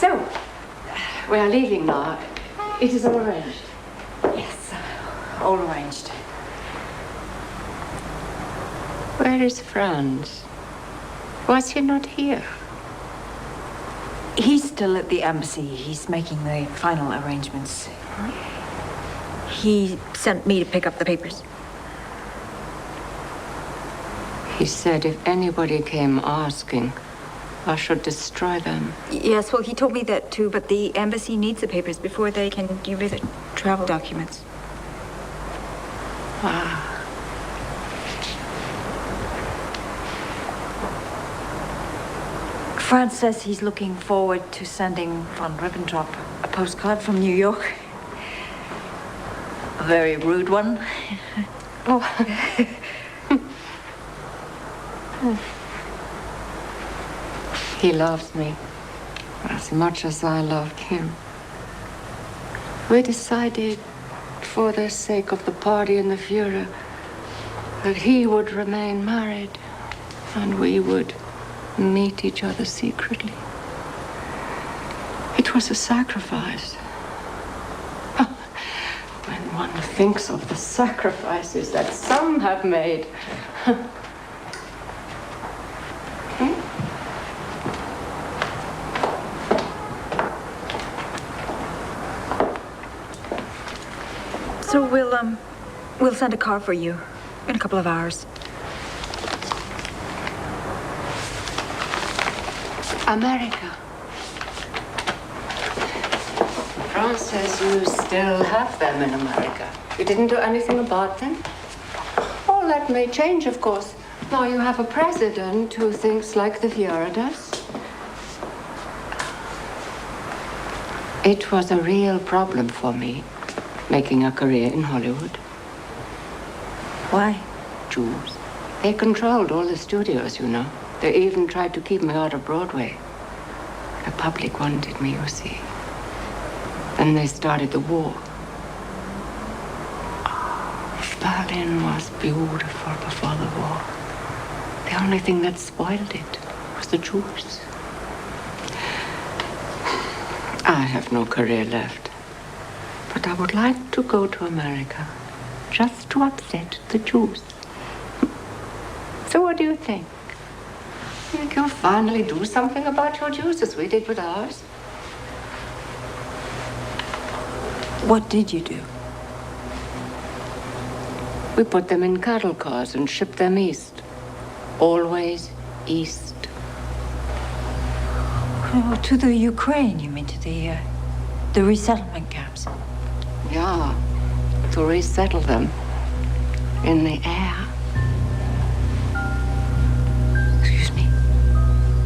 So, we are leaving now. It is all arranged. Yes, all arranged. Where is Franz? Was he not here? He's still at the embassy. He's making the final arrangements. He sent me to pick up the papers. He said if anybody came asking, I should destroy them. Yes, well, he told me that too, but the embassy needs the papers before they can give you the travel documents. Ah. Franz says he's looking forward to sending von Ribbentrop a postcard from New York. A very rude one. Oh. He loves me as much as I loved him. We decided, for the sake of the party and the Führer, that he would remain married and we would meet each other secretly. It was a sacrifice. When one thinks of the sacrifices that some have made. So we'll send a car for you in a couple of hours. America. France says you still have them in America. You didn't do anything about them? Well, that may change, of course. Now you have a president who thinks like the Führer does. It was a real problem for me, making a career in Hollywood. Why? Jews. They controlled all the studios, you know. They even tried to keep me out of Broadway. The public wanted me, you see. Then they started the war. Oh, Berlin was beautiful before the war. The only thing that spoiled it was the Jews. I have no career left. But I would like to go to America just to upset the Jews. So what do you think? Think you'll finally do something about your Jews as we did with ours? What did you do? We put them in cattle cars and shipped them east. Always east. Oh, to the Ukraine, you mean, to the resettlement camps? Yeah, to resettle them in the air.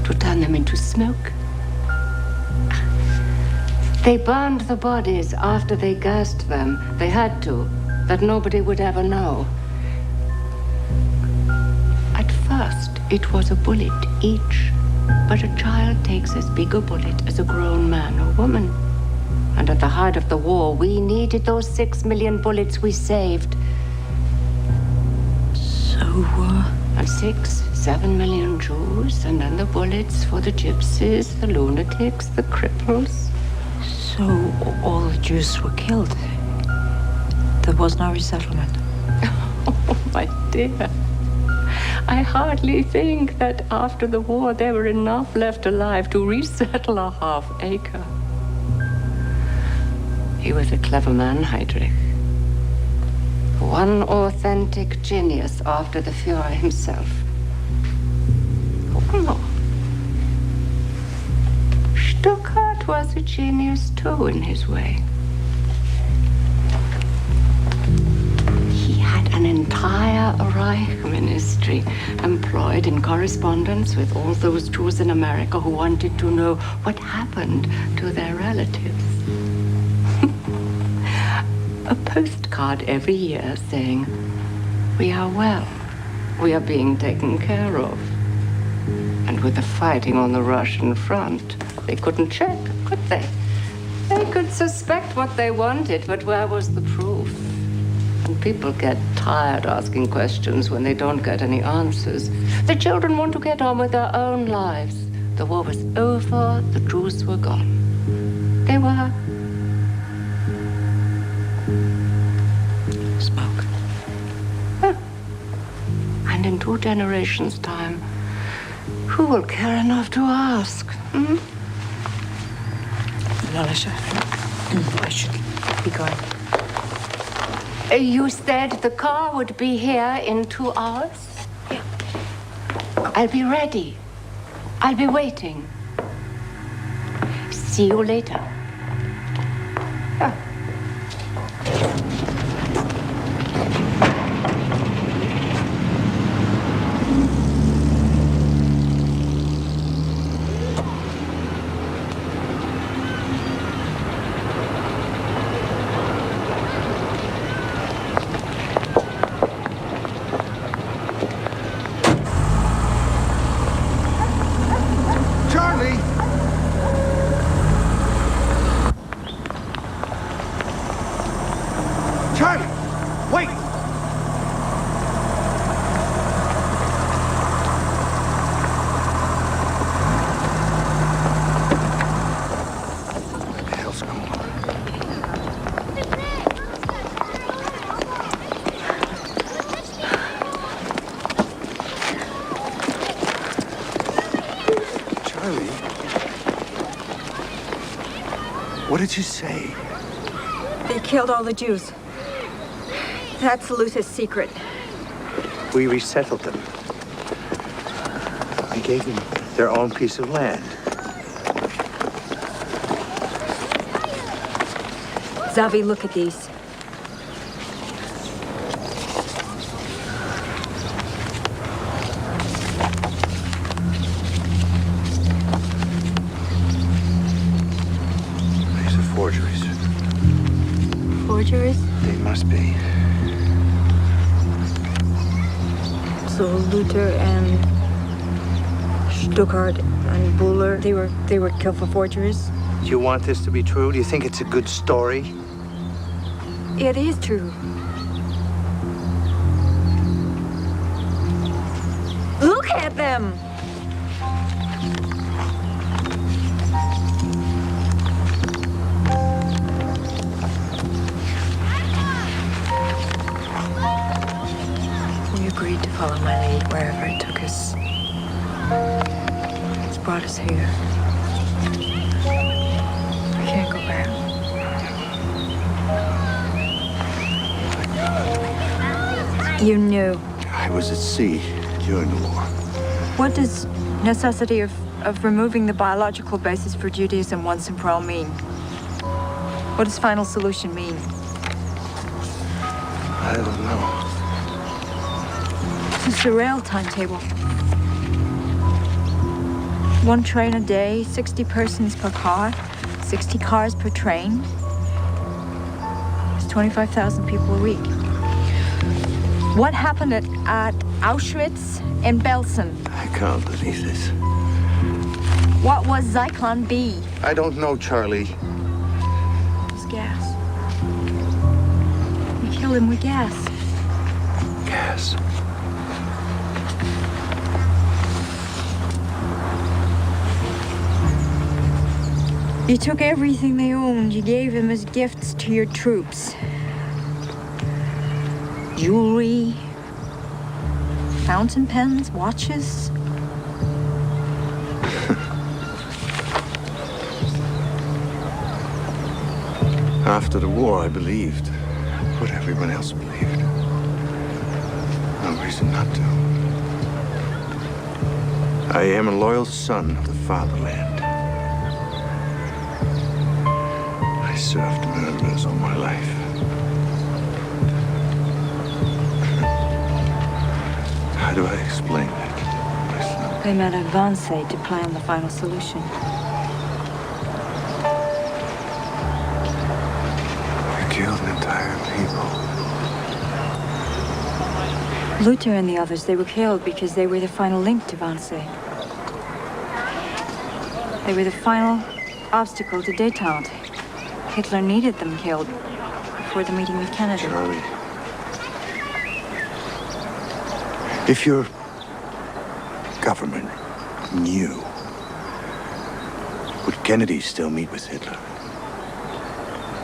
To turn them into smoke. They burned the bodies after they gassed them. They had to, that nobody would ever know. At first, it was a bullet each, but a child takes as big a bullet as a grown man or woman. And at the height of the war, we needed those 6 million bullets we saved. So, And 6-7 million Jews, and then the bullets for the gypsies, the lunatics, the cripples. So all the Jews were killed. There was no resettlement. Oh, my dear. I hardly think that after the war there were enough left alive to resettle a half acre. He was a clever man, Heydrich. One authentic genius after the Führer himself. Oh, no. Stuttgart was a genius too in his way. He had an entire Reich ministry employed in correspondence with all those Jews in America who wanted to know what happened to their relatives. A postcard every year saying, "We are well, we are being taken care of." And with the fighting on the Russian front, they couldn't check, could they? They could suspect what they wanted, but where was the proof? And people get tired asking questions when they don't get any answers. The children want to get on with their own lives. The war was over, the Jews were gone. They were. Smoke. Huh. And in 2 generations' time, who will care enough to ask? Alicia, I should be going. You said the car would be here in 2 hours? Yeah. I'll be ready. I'll be waiting. See you later. Yeah. What did you say? They killed all the Jews. That's Luther's secret. We resettled them. We gave them their own piece of land. Zavi, look at these. These are forgeries. Forgeries? They must be. So Luther and Stuttgart and Buller, they were killed for forgeries? Do you want this to be true? Do you think it's a good story? It is true. Look at them! We agreed to follow my lead wherever it took us. It's brought us here. We can't go back. You knew. I was at sea during the war. What does necessity of removing the biological basis for Judaism once and for all mean? What does final solution mean? I don't know. It's a rail timetable. 1 train a day, 60 persons per car, 60 cars per train. It's 25,000 people a week. What happened at Auschwitz and Belsen? I can't believe this. What was Zyklon B? I don't know, Charlie. It was gas. We killed him with gas. Gas. You took everything they owned. You gave them as gifts to your troops. Jewelry, Fountain pens, watches. After the war, I believed what everyone else believed. No reason not to. I am a loyal son of the Fatherland. I served murderers all my life. How do I explain that? They met Advance to plan the final solution. We killed an entire people. Luther and the others, they were killed because they were the final link to Wannsee. They were the final obstacle to détente. Hitler needed them killed before the meeting with Kennedy. Charlie, if your government knew, would Kennedy still meet with Hitler?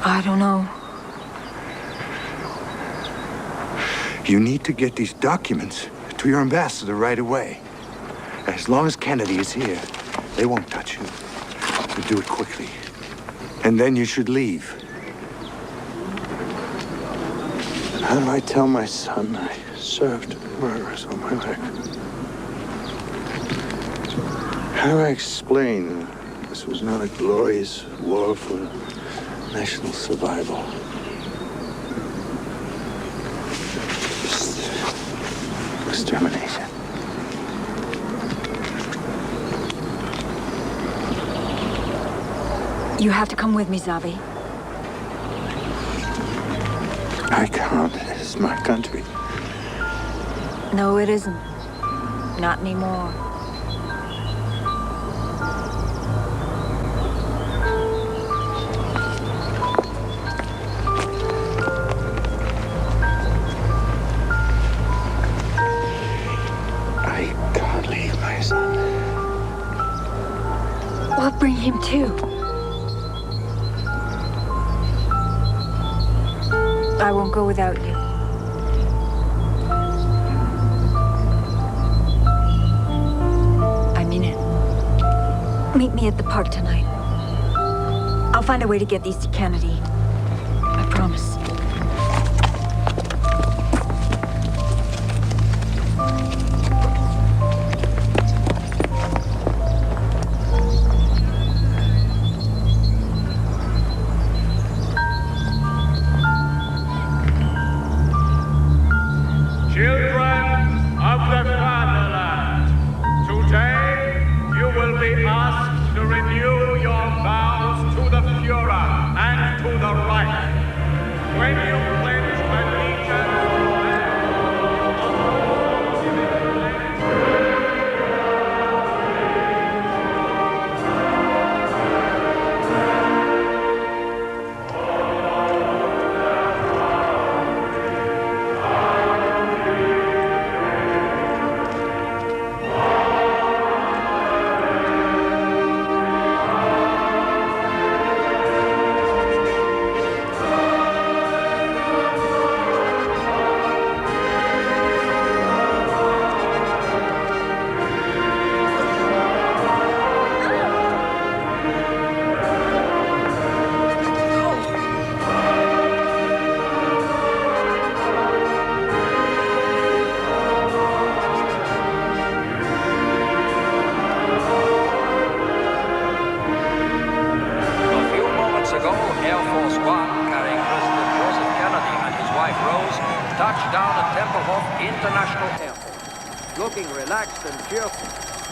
I don't know. You need to get these documents to your ambassador right away. As long as Kennedy is here, they won't touch you. So do it quickly. And then you should leave. How do I tell my son I served murderers all my life? How do I explain this was not a glorious war for national survival? Just extermination. You have to come with me, Zavi. I can't. It's my country. No, it isn't. Not anymore. I can't leave my son. Well, bring him too. I won't go without you. I mean it. Meet me at the park tonight. I'll find a way to get these to Kennedy. I promise.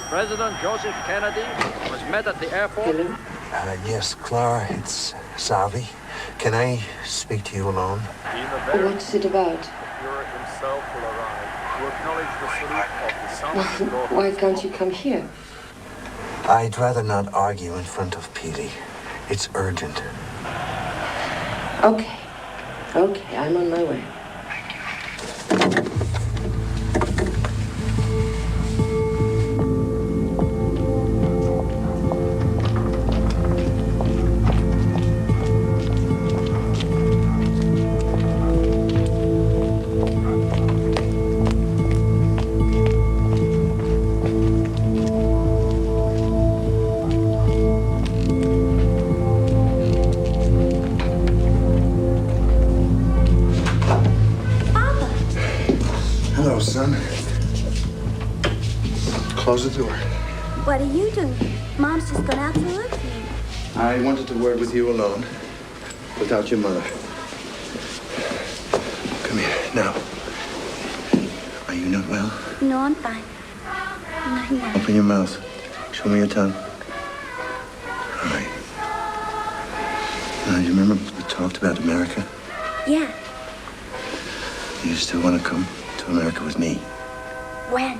President Joseph Kennedy was met at the airport. Yes, Clara, it's Zavi. Can I speak to you alone? What's it about? Europe himself will arrive to acknowledge the salute of the sons and daughters. Why can't you come here? I'd rather not argue in front of Peely. It's urgent. Okay. Okay, I'm on my way. son. Close the door. What are you doing? Mom's just gone out to look for you. I wanted to word with you alone, without your mother. Come here, now. Are you not well? No, I'm fine. Not now. Open your mouth. Show me your tongue. All right. Now, you remember we talked about America? Yeah. Do you still want to come to America with me? When?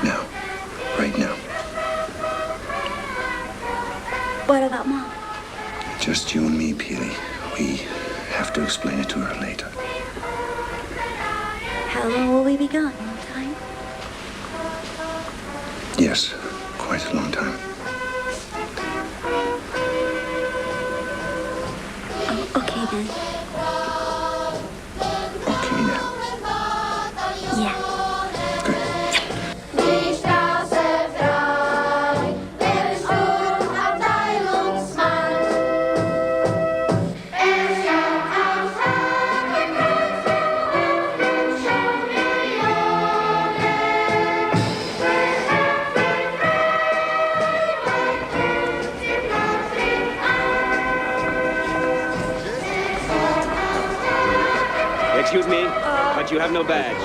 Now. Right now. What about Mom? Just you and me, Peely. We have to explain it to her later. How long will we be gone? A long time? Yes, quite a long time. Oh, okay then. Okay now. Yeah. Excuse me, but you have no badge.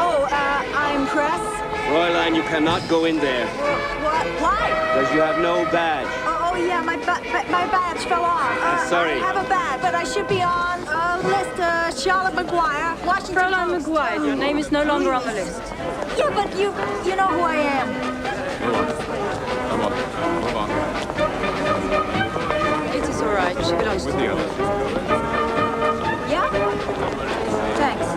I'm press. Fräulein, you cannot go in there. What? Why? Because you have no badge. Yeah, my badge fell off. Sorry. I have a badge, but I should be on list. Charlotte McGuire, Washington Fräulein Post. McGuire, your name is no longer on the list. Yeah, but you know who I am. Come on. It is all right. She belongs to me. Yeah? Thanks.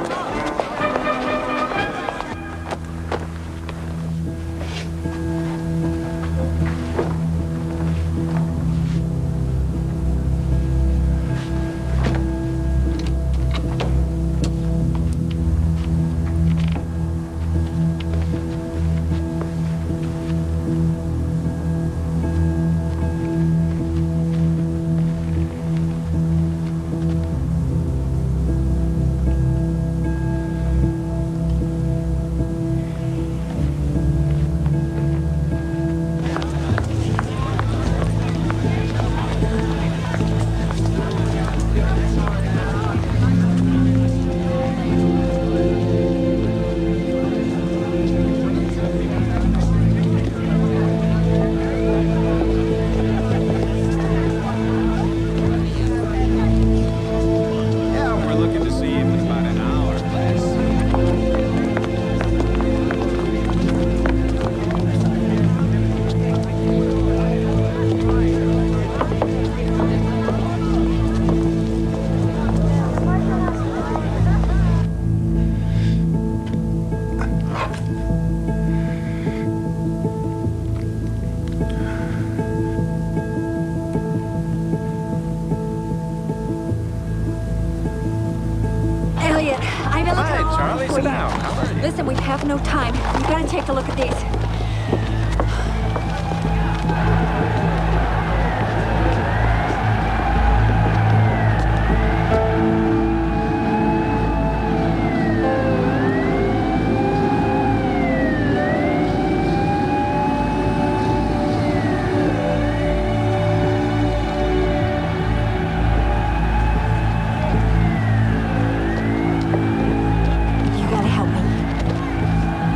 Sit down. How are you? Listen, we have no time. You gotta take a look at these.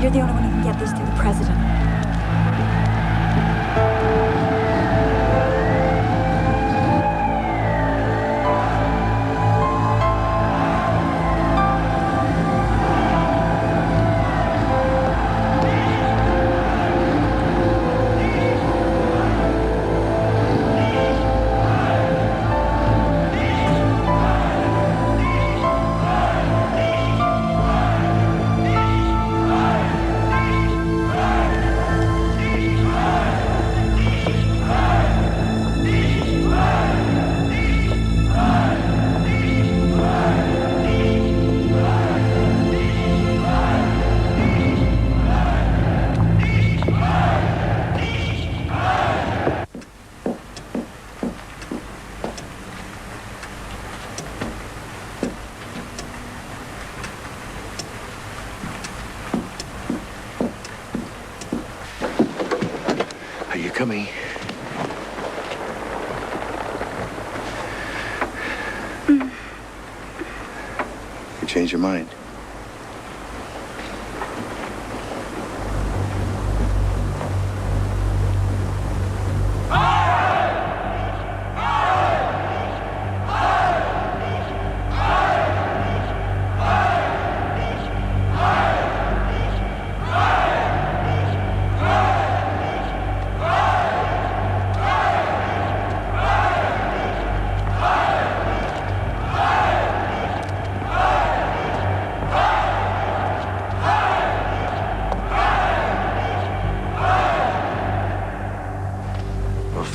You're the only one who can get this to the president. coming. You change your mind.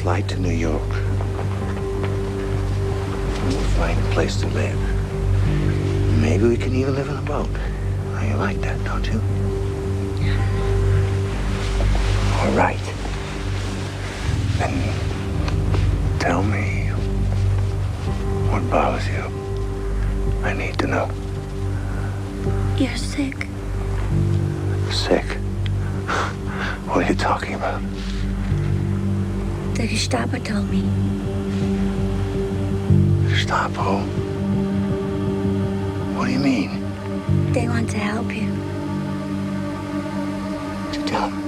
Flight to New York. We'll find a place to live. Maybe we can even live in a boat. Now, you like that, don't you? All right. Then tell me what bothers you. I need to know. You're sick. Sick? What are you talking about? The Gestapo told me. Gestapo? What do you mean? They want to help you. Did you tell them?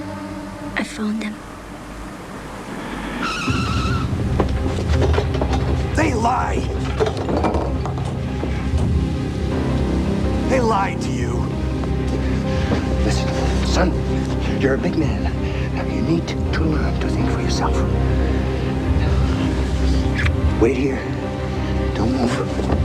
I phoned them. They lie! They lied to you. Listen, son, you're a big man. Now you need to learn to think for yourself. Wait here. Don't move.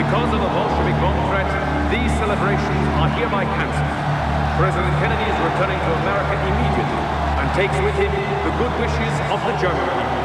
Because of a Bolshevik bomb threat, these celebrations are hereby cancelled. President Kennedy is returning to America immediately and takes with him the good wishes of the German people.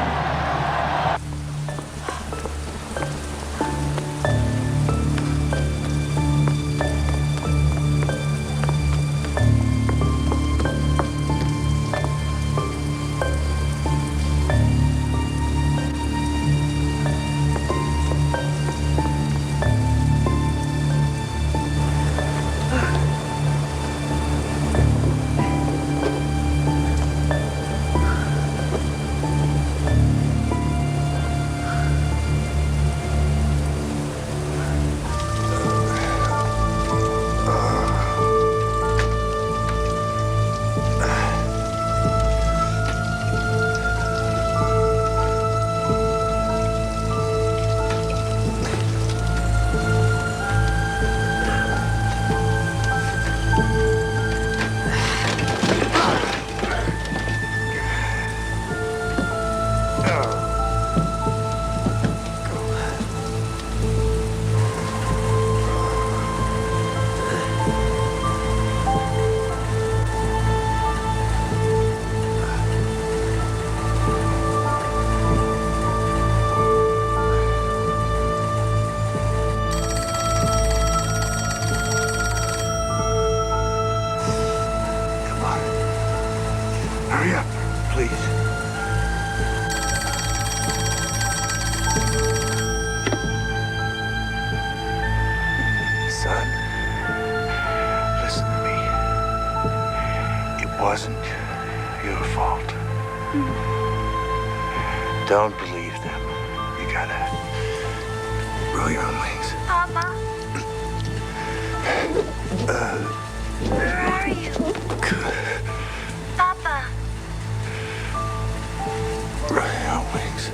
Hurry up, please. Son, listen to me. It wasn't your fault. Don't believe them. You gotta roll your own wings. Papa? Where are you? Papa? Roll your own wings.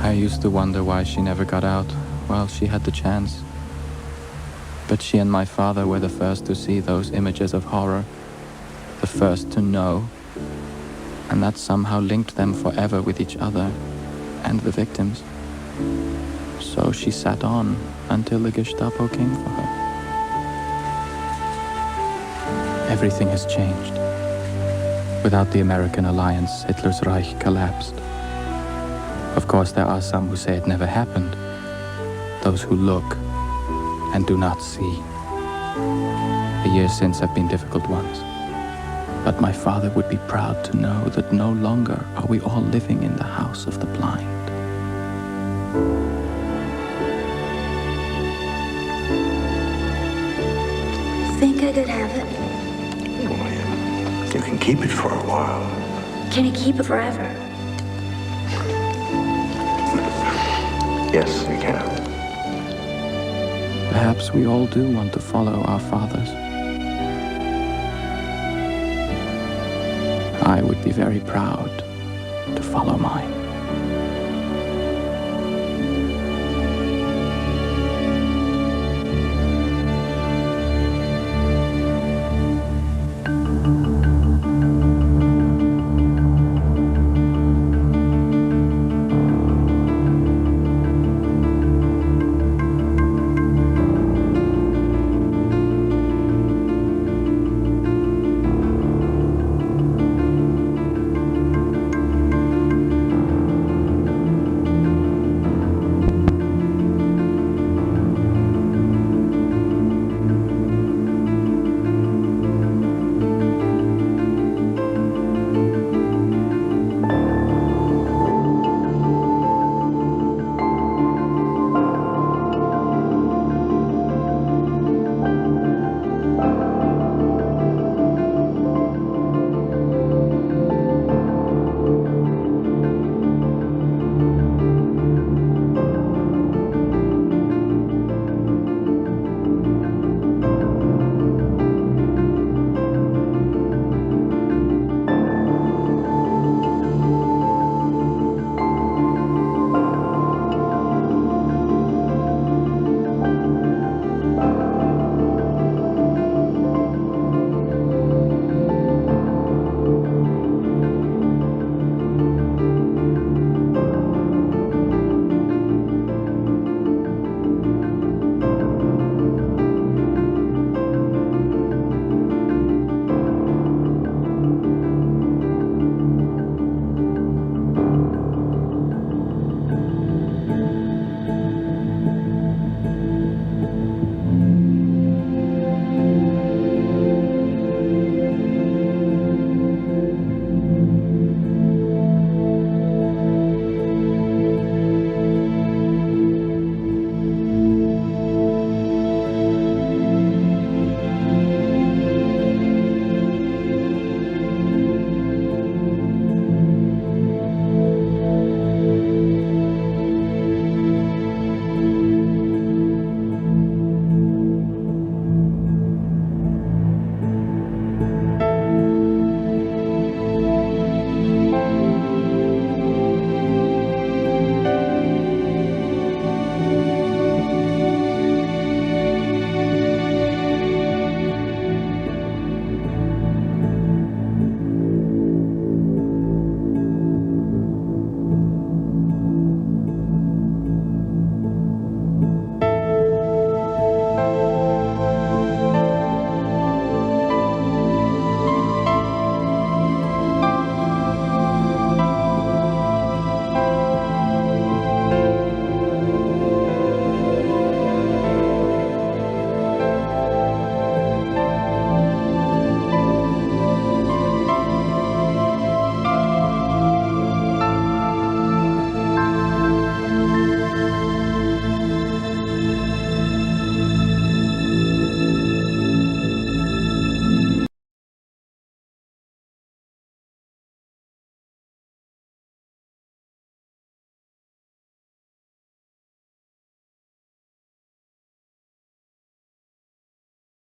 I used to wonder why she never got out. Well, she had the chance. But she and my father were the first to see those images of horror, the first to know, and that somehow linked them forever with each other and the victims. So she sat on until the Gestapo came for her. Everything has changed. Without the American alliance, Hitler's Reich collapsed. Of course, there are some who say it never happened. Those who look and do not see. The years since have been difficult ones. But my father would be proud to know that no longer are we all living in the house of the blind. Think I could have it? You can keep it for a while. Can I keep it forever? Yes, you can. Perhaps we all do want to follow our fathers. I would be very proud to follow mine.